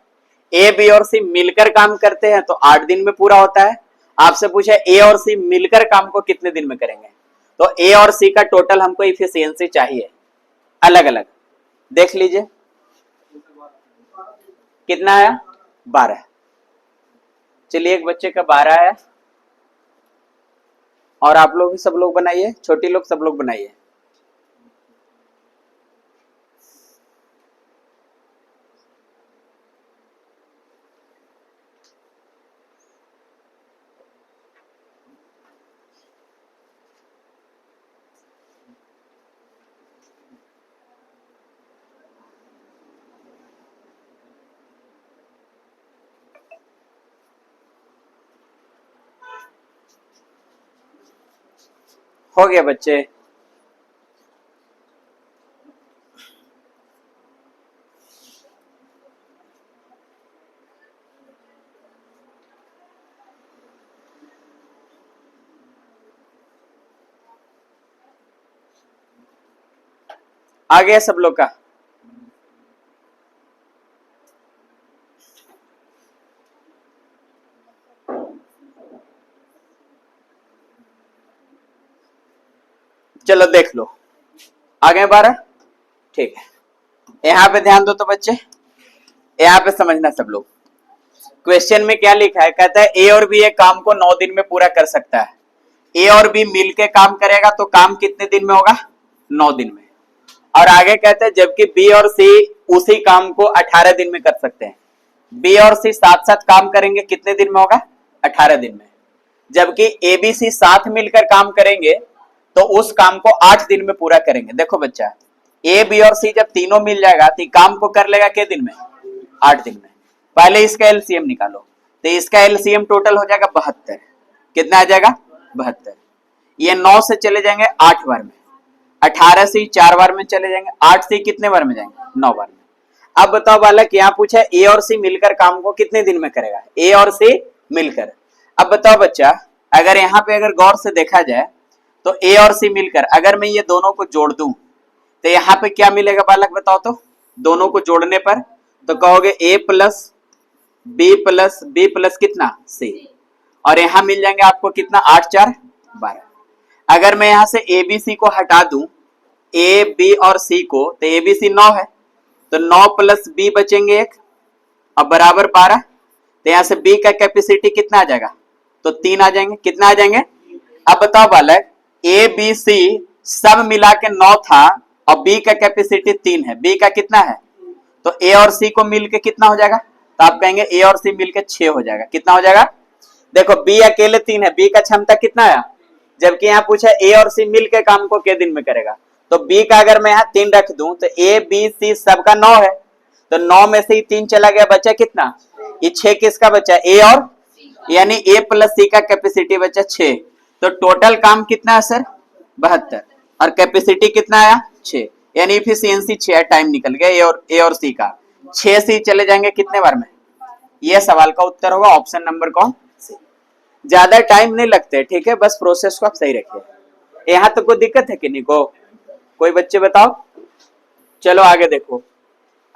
ए बी और सी मिलकर काम करते हैं तो 8 दिन में पूरा होता है। आपसे पूछा ए और सी मिलकर काम को कितने दिन में करेंगे, तो ए और सी का टोटल हमको इफिशियंसी चाहिए अलग अलग। देख लीजिए कितना आया, 12। चलिए एक बच्चे का 12 आया, और आप लोग भी सब लोग बनाइए, छोटी लोग सब लोग बनाइए। हो गया बच्चे? आ गया सब लोग का? चलो देख लो, आ गए 12? ठीक है, यहां पे ध्यान दो तो बच्चे, यहां पे समझना सब लोग। क्वेश्चन में क्या लिखा है, कहता है ए और बी एक काम को 9 दिन में पूरा कर सकता है। ए और बी मिलके काम करेगा तो काम कितने दिन में होगा, 9 दिन में। और आगे कहते हैं जबकि बी और सी उसी काम को 18 दिन में कर सकते हैं। बी और सी साथ साथ काम करेंगे, कितने दिन में होगा, 18 दिन में। जबकि ए बी सी साथ मिलकर काम करेंगे तो उस काम को 8 दिन में पूरा करेंगे। देखो बच्चा, ए बी और सी जब तीनों मिल जाएगा तो काम को कर लेगा कितने दिन में, 8 दिन में। पहले इसका एलसीएम निकालो, तो इसका एलसीएम टोटल हो जाएगा 72। कितना आ जाएगा, 72। ये 9 से चले जाएंगे 8 बार में, 18 से 4 बार में चले जाएंगे, 8 से कितने बार में जाएंगे, 9 बार में। अब बताओ बालक, यहाँ पूछा ए और सी मिलकर काम को कितने दिन में करेगा, ए और सी मिलकर। अब बताओ बच्चा, अगर यहाँ पे अगर गौर से देखा जाए तो ए और सी मिलकर अगर मैं ये दोनों को जोड़ दूं तो यहाँ पे क्या मिलेगा बालक बताओ तो? दोनों को जोड़ने पर तो कहोगे ए प्लस बी प्लस कितना, सी। और यहाँ मिल जाएंगे आपको कितना, 8 4 12। अगर मैं यहाँ से ए बी सी को हटा दूं, ए बी और सी को, तो ए बी सी 9 है, तो 9 प्लस बी बचेंगे 1 और बराबर 12। तो यहाँ से बी का कैपेसिटी कितना आ जाएगा, तो 3 आ जाएंगे। कितना आ जाएंगे? अब बताओ बालक, ए बी सी सब मिला के 9 था और बी का कैपेसिटी 3 है, बी का कितना है, तो ए और सी को मिलके कितना हो जाएगा, तो आप कहेंगे ए और सी मिलके 6 हो जाएगा। कितना हो जाएगा? देखो बी अकेले 3 है, बी का क्षमता कितना है, जबकि यहाँ पूछा ए और सी मिलके काम को कितने दिन में करेगा, तो बी का अगर मैं यहाँ 3 रख दूं तो ए बी सी सबका 9 है, तो 9 में से ही 3 चला गया, बचा कितना, ये 6 किसका बचा, ए और, यानी ए प्लस सी का कैपेसिटी बचा 6। तो टोटल काम कितना है सर, 72, और कैपेसिटी कितना आया, 6, यानी इफिशियंसी 6, टाइम निकल गया ए और सी का। 6 से चले जाएंगे कितने बार में, ये सवाल का उत्तर होगा ऑप्शन नंबर कौन सी। ज्यादा टाइम नहीं लगते, ठीक है, बस प्रोसेस को आप सही रखिए। यहाँ तो कोई दिक्कत है कि नहीं, कोई बच्चे बताओ, चलो आगे देखो,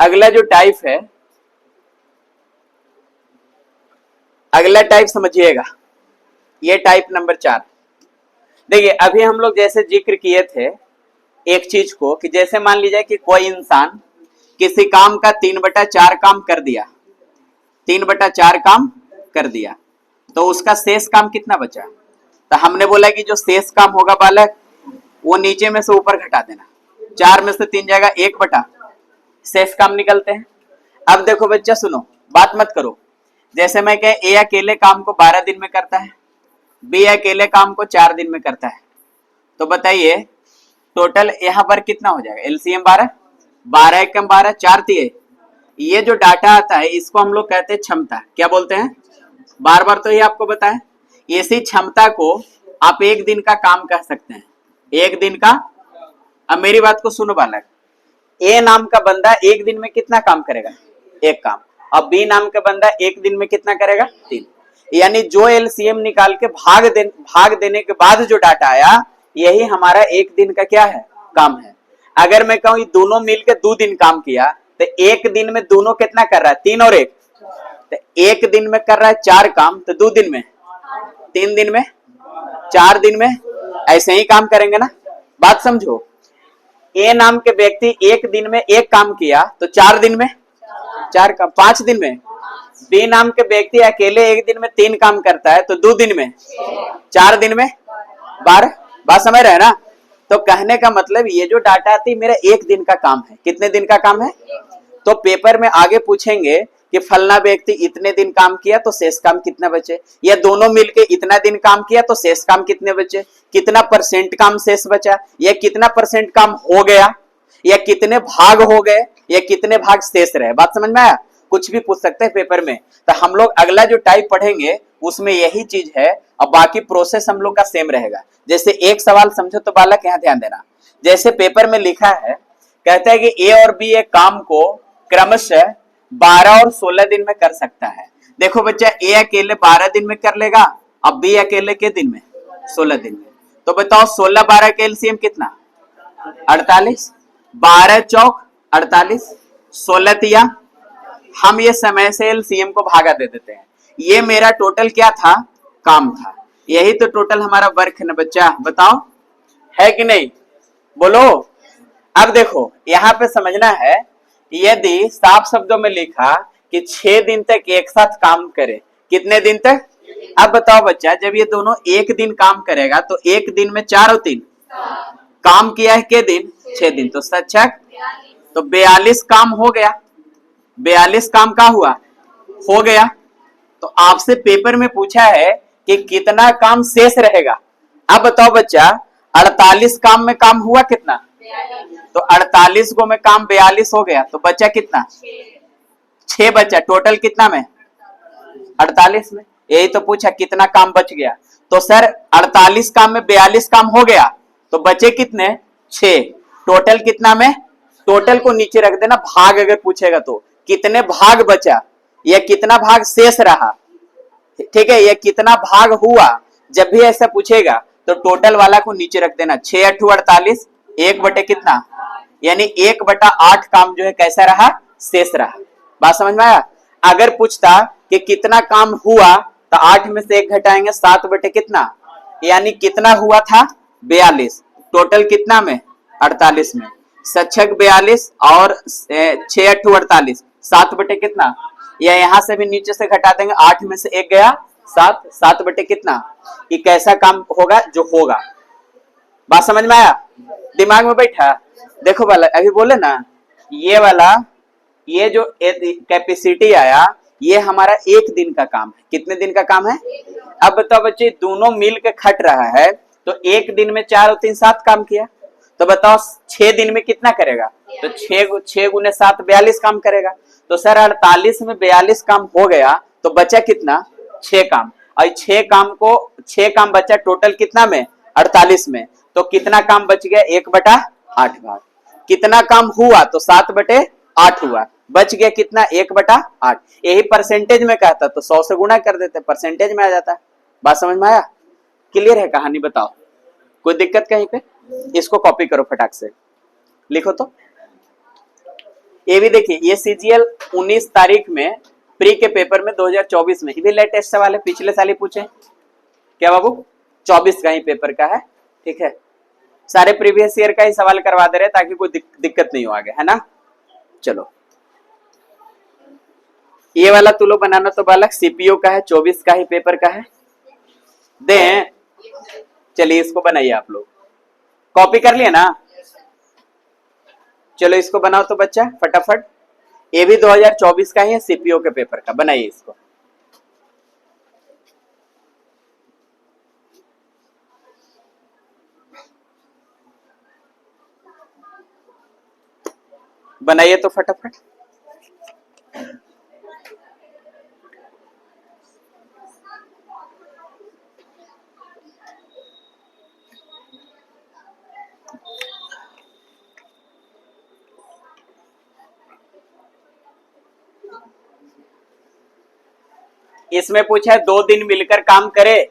अगला जो टाइप है, अगला टाइप समझिएगा, ये टाइप नंबर 4। देखिए अभी हम लोग जैसे जिक्र किए थे एक चीज को, कि जैसे मान लीजिए कि कोई इंसान किसी काम का 3/4 काम कर दिया, 3/4 काम कर दिया, तो उसका शेष काम कितना बचा? तो हमने बोला कि जो शेष काम होगा बालक, वो नीचे में से ऊपर घटा देना, 4 में से 3 जाएगा 1/, शेष काम निकलते हैं। अब देखो बच्चा सुनो, बात मत करो, जैसे मैं कह ए अकेले काम को 12 दिन में करता है, बी अकेले काम को 4 दिन में करता है, तो बताइए टोटल यहाँ पर कितना हो जाएगा? एलसीएम 12, 12 एकम 12, 4 तिये, ये जो डाटा आता है इसको हम लोग कहते हैं क्षमता। क्या बोलते हैं? बार बार तो ये आपको बताएं, इसी क्षमता को आप एक दिन का काम कह सकते हैं, एक दिन का। अब मेरी बात को सुनो बालक, ए नाम का बंदा एक दिन में कितना काम करेगा? एक काम। अब बी नाम का बंदा एक दिन में कितना करेगा? 3। यानी जो एलसीएम निकाल के भाग देने के बाद जो डाटा आया, यही हमारा एक दिन का क्या है? काम है। अगर मैं कहूं दोनों मिलकर 2 दिन काम किया, तो एक दिन में दोनों कितना कर रहा है? 3 और 1, तो एक दिन में कर रहा है 4 काम, तो 2 दिन में, 3 दिन में, 4 दिन में, ऐसे ही काम करेंगे ना। बात समझो, ए नाम के व्यक्ति एक दिन में 1 काम किया तो 4 दिन में 4 काम, 5 दिन में। बी नाम के व्यक्ति अकेले एक दिन में 3 काम करता है तो 2 दिन में, 4 दिन में 12। बात समझ रहे हैं ना? तो कहने का मतलब ये जो डाटा आती है मेरा एक दिन का काम है। कितने दिन का काम है? तो पेपर में आगे पूछेंगे कि फलना व्यक्ति इतने दिन काम किया तो शेष काम कितना बचे, या दोनों मिलके इतना दिन काम किया तो शेष काम कितने बचे, कितना % काम शेष बचा, या कितना % काम हो गया, या कितने भाग हो गए, या कितने भाग शेष रहे। बात समझ में आया? कुछ भी पूछ सकते हैं पेपर में। तो हम लोग अगला जो टाइप पढ़ेंगे उसमें यही चीज है, और बाकी प्रोसेस हम लोग का सेम रहेगा। जैसे एक सवाल समझो तो बालक यहाँ ध्यान देना, जैसे पेपर में लिखा है, कहता है कि ए और बी एक काम को क्रमशः 12 और 16 दिन में कर सकता है। देखो बच्चा, ए अकेले 12 दिन में कर लेगा, अब बी अकेले के दिन में? 16 दिन में। तो बताओ 16 12 के एलसीएम कितना? 48। 12 चौक 48, 16 तिया, हम ये समय से एलसीएम को भागा दे देते हैं। ये मेरा टोटल क्या था? काम था। यही तो टोटल हमारा वर्क है ना बच्चा, बताओ है कि नहीं? बोलो। अब देखो यहाँ पे समझना है, यदि साफ शब्दों में लिखा कि 6 दिन तक एक साथ काम करे, कितने दिन तक? अब बताओ बच्चा, जब ये दोनों एक दिन काम करेगा तो एक दिन में 4 और 3 काम किया है, के दिन? 6 दिन, तो सचक तो 42 काम हो गया। 42 काम का हुआ? हो गया। तो आपसे पेपर में पूछा है कि कितना काम शेष रहेगा। अब बताओ बच्चा, 48 काम में काम हुआ कितना? तो 48 को में काम 42 हो गया, तो बचा कितना? 6 बचा। टोटल कितना में? 48 में। यही तो पूछा कितना काम बच गया। तो सर 48 काम में 42 काम हो गया, तो बचे कितने? 6। टोटल कितना में? टोटल को नीचे रख देना, भाग अगर पूछेगा तो कितने भाग बचा, या कितना भाग शेष रहा, ठीक है, या कितना भाग हुआ। जब भी ऐसा पूछेगा तो टोटल वाला को नीचे रख देना। 6 8 48, 1 बटे कितना, यानी 1/8 काम जो है कैसा रहा? शेष रहा। बात समझ में आया? अगर पूछता कि कितना काम हुआ, तो 8 में से 1 घटाएंगे, 7 बटे कितना, यानी कितना हुआ था? 42। टोटल कितना में? 48 में। सचक 42 और 6 8 48, 7 बटे कितना, या यहां से भी नीचे से घटा देंगे, 8 में से 1 गया 7, 7 बटे कितना। ये कैसा काम होगा? जो होगा। बात समझ में आया? दिमाग में बैठा? देखो वाला अभी बोले ना, ये वाला, ये जो कैपेसिटी आया, ये हमारा एक दिन का काम है। कितने दिन का काम है? अब बताओ बच्चे, दोनों मिल के खट रहा है, तो एक दिन में 4 और 3 7 काम किया, तो बताओ 6 दिन में कितना करेगा? तो 6 गुने 7 42 काम करेगा। तो सर 48 में 42 काम हो गया, तो बचा कितना? 6 काम। और 6 काम बचा, टोटल कितना में? 48 में। तो कितना काम बच गया? 1/8 भाग। कितना काम हुआ? तो 7/8 हुआ। बच गया कितना? 1/8। यही परसेंटेज में कहता तो 100 से गुणा कर देते, परसेंटेज में आ जाता। बात समझ में आया? क्लियर है कहानी? बताओ, कोई दिक्कत कहीं पे? इसको कॉपी करो फटाक से, लिखो तो। ये भी देखिए, ये सीजीएल 19 तारीख में प्री के पेपर में 2024 में, ये भी लेटेस्ट सवाल है, पिछले साल ही पूछे। क्या बाबू, 24 का ही पेपर का है, ठीक है। सारे प्रीवियस ईयर का ही सवाल करवा दे रहे ताकि कोई दिक्कत नहीं हो आगे, है ना। चलो, ये वाला तू लोग बनाना तो बालक सीपीओ का है, 24 का ही पेपर का है। दें, चलिए इसको बनाइए आप लोग, कॉपी कर लिए ना। चलो इसको बनाओ तो बच्चा फटाफट, ये भी 2024 का ही है, सीपीओ के पेपर का, बनाइए इसको। बनाइए तो फटाफट। इसमें पूछा है 2 दिन मिलकर काम करे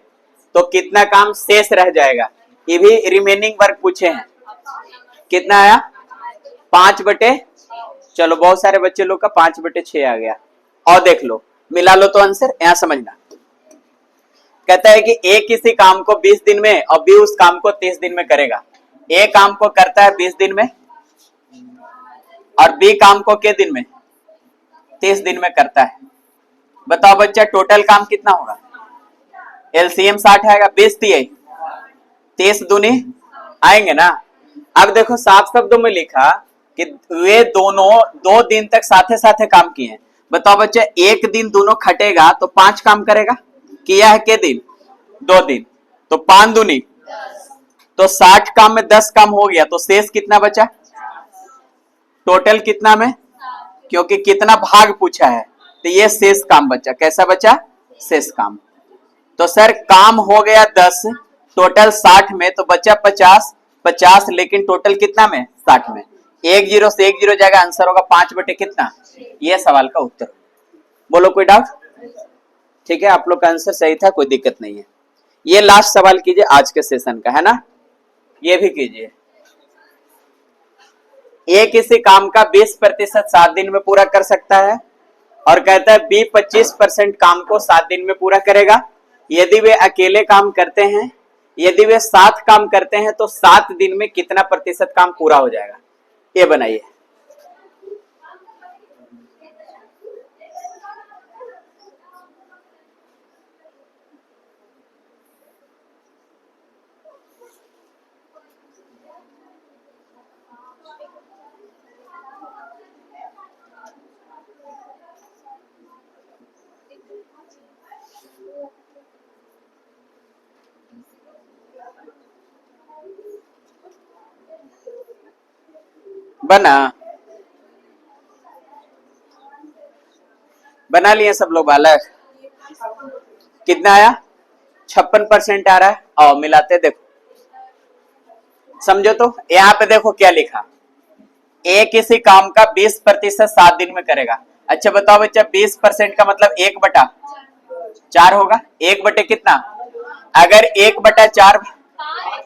तो कितना काम शेष रह जाएगा। ये भी रिमेनिंग वर्क पूछे हैं। कितना आया, 5/, चलो बहुत सारे बच्चे लोग का 5/6 आ गया। और देख लो, मिला लो तो आंसर। यहां समझना, कहता है कि ए किसी काम को 20 दिन में और बी उस काम को 30 दिन में करेगा। ए काम को करता है 20 दिन में और बी काम को के दिन में, 30 दिन में करता है। बताओ बच्चा टोटल काम कितना होगा। एलसीएम 60 आएगा, 20 दिए 30 दूनी आएंगे ना। अब देखो साफ शब्दों में लिखा कि वे दोनों 2 दिन तक साथे साथे काम किए हैं। बताओ बच्चा, एक दिन दोनों खटेगा तो 5 काम करेगा, किया है के दिन, 2 दिन, तो 5 दूनी, तो 60 काम में 10 काम हो गया, तो शेष कितना बचा, टोटल कितना में, क्योंकि कितना भाग पूछा है तो ये शेष काम बचा। कैसा बचा, शेष काम। तो सर काम हो गया 10, टोटल 60 में, तो बचा 50, लेकिन टोटल कितना में, 60 में। 1 0 से 1 0 जाएगा, आंसर होगा 5/, कितना। ये सवाल का उत्तर। बोलो कोई डाउट। ठीक है, आप लोग का आंसर सही था, कोई दिक्कत नहीं है। ये लास्ट सवाल कीजिए आज के सेशन का, है ना, ये भी कीजिए। ए किसी काम का 20% 7 दिन में पूरा कर सकता है और कहता है बी 25% काम को 7 दिन में पूरा करेगा। यदि वे अकेले काम करते हैं, यदि वे साथ काम करते हैं तो 7 दिन में कितना प्रतिशत काम पूरा हो जाएगा, ये बनाइए। बना लिए सब लोग बालक। कितना आया, 56% आ रहा है। और मिलाते देखो, समझो तो। यहाँ पे देखो क्या लिखा, ए किसी काम का 20% 7 दिन में करेगा। अच्छा बताओ बच्चा, 20% का मतलब 1/4 होगा। 1/ कितना, अगर 1/4,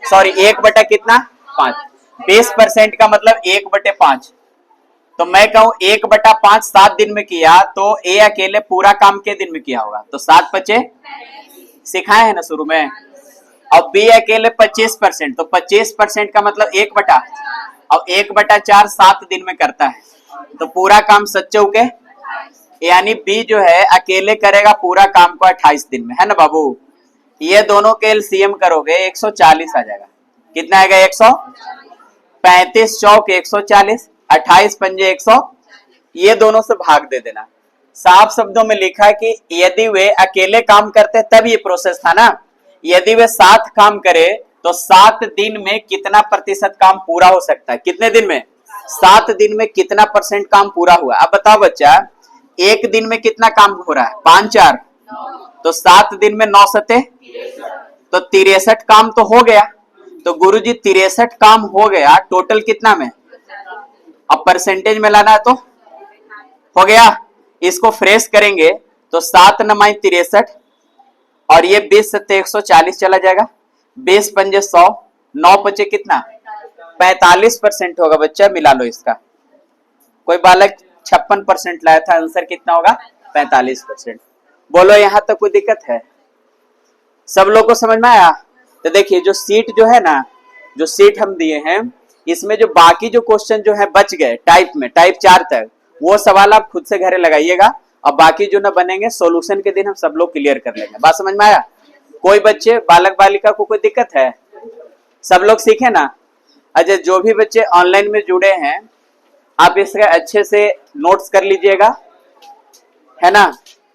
सॉरी 1/ कितना, 5। 20% का मतलब 1/5। तो मैं कहूं 1/5 7 दिन में किया, तो ए अकेले पूरा काम के दिन में किया होगा, तो 7 बचे, सिखाए है ना शुरू में। और बी अकेले 25%, तो 25% का मतलब 1/, और 1/4 7 दिन में करता है, तो पूरा काम सच्चे के, यानी बी जो है अकेले करेगा पूरा काम को 28 दिन में, है ना बाबू। ये दोनों के एलसीएम करोगे 140 आ जाएगा। कितना आएगा, 135 चौक 140, 28 पंजे 100, ये दोनों से भाग दे देना। साफ शब्दों में लिखा कि यदि वे अकेले काम करते तब ये प्रोसेस था ना, यदि वे साथ काम करे तो 7 दिन में कितना प्रतिशत काम पूरा हो सकता है। कितने दिन में, 7 दिन में कितना % काम पूरा हुआ। अब बताओ बच्चा, एक दिन में कितना काम हो रहा है, 5 4, तो 7 दिन में 9 7, तो 63 काम तो हो गया। तो गुरुजी 63 काम हो गया, टोटल कितना में, अब परसेंटेज में लाना है तो हो गया। इसको फ्रेश करेंगे तो 7 9 63, और ये 20 7 140 चला जाएगा। 20 पंजे 100, 9 बचे कितना, 45% होगा बच्चा। मिला लो इसका, कोई बालक 56% लाया था, आंसर कितना होगा 45%। बोलो यहाँ तक कोई दिक्कत है? सब लोग को समझ में आया? तो देखिए जो सीट जो है ना, जो सीट हम दिए हैं, इसमें जो बाकी जो क्वेश्चन जो है बच गए टाइप में, टाइप 4 तक, वो सवाल आप खुद से घरे लगाइएगा और बाकी जो ना बनेंगे सॉल्यूशन के दिन हम सब लोग क्लियर कर लेंगे। बात समझ में आया? कोई बच्चे बालक बालिका को कोई दिक्कत है? सब लोग सीखे ना? अच्छा, जो भी बच्चे ऑनलाइन में जुड़े हैं आप इसका अच्छे से नोट्स कर लीजिएगा, है ना।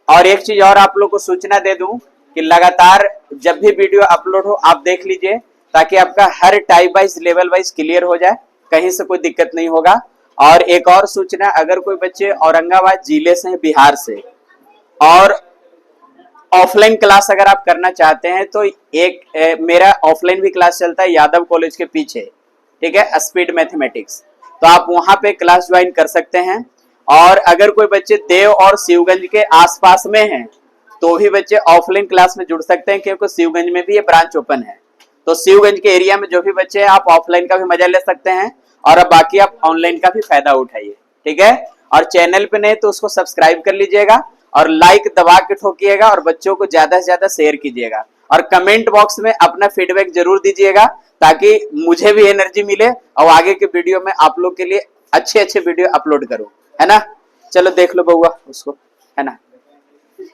और एक चीज और आप लोग को सूचना दे दूं कि लगातार जब भी वीडियो अपलोड हो आप देख लीजिए, ताकि आपका हर type wise level wise clear हो जाए, कहीं से कोई दिक्कत नहीं होगा। और एक और सूचना, अगर कोई बच्चे औरंगाबाद जिले से हैं, बिहार से, और ऑफलाइन क्लास अगर आप करना चाहते हैं तो एक मेरा ऑफलाइन भी क्लास चलता है यादव कॉलेज के पीछे, ठीक है, स्पीड मैथमेटिक्स, तो आप वहां पे क्लास ज्वाइन कर सकते हैं। और अगर कोई बच्चे देव और शिवगंज के आसपास में हैं तो भी बच्चे ऑफलाइन क्लास में जुड़ सकते हैं, क्योंकि शिवगंज में भी ये ब्रांच ओपन है। तो शिवगंज के एरिया में जो भी बच्चे हैं आप ऑफलाइन का भी मजा ले सकते हैं और अब बाकी आप ऑनलाइन का भी फायदा उठाइए, ठीक है। और चैनल पे नहीं तो उसको सब्सक्राइब कर लीजिएगा और लाइक दबा के ठोकिएगा और बच्चों को ज्यादा से ज्यादा शेयर कीजिएगा और कमेंट बॉक्स में अपना फीडबैक जरूर दीजिएगा, ताकि मुझे भी एनर्जी मिले और आगे के वीडियो में आप लोग के लिए अच्छे अच्छे वीडियो अपलोड करूं, है ना। चलो देख लो बउआ उसको, है ना,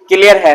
क्लियर है?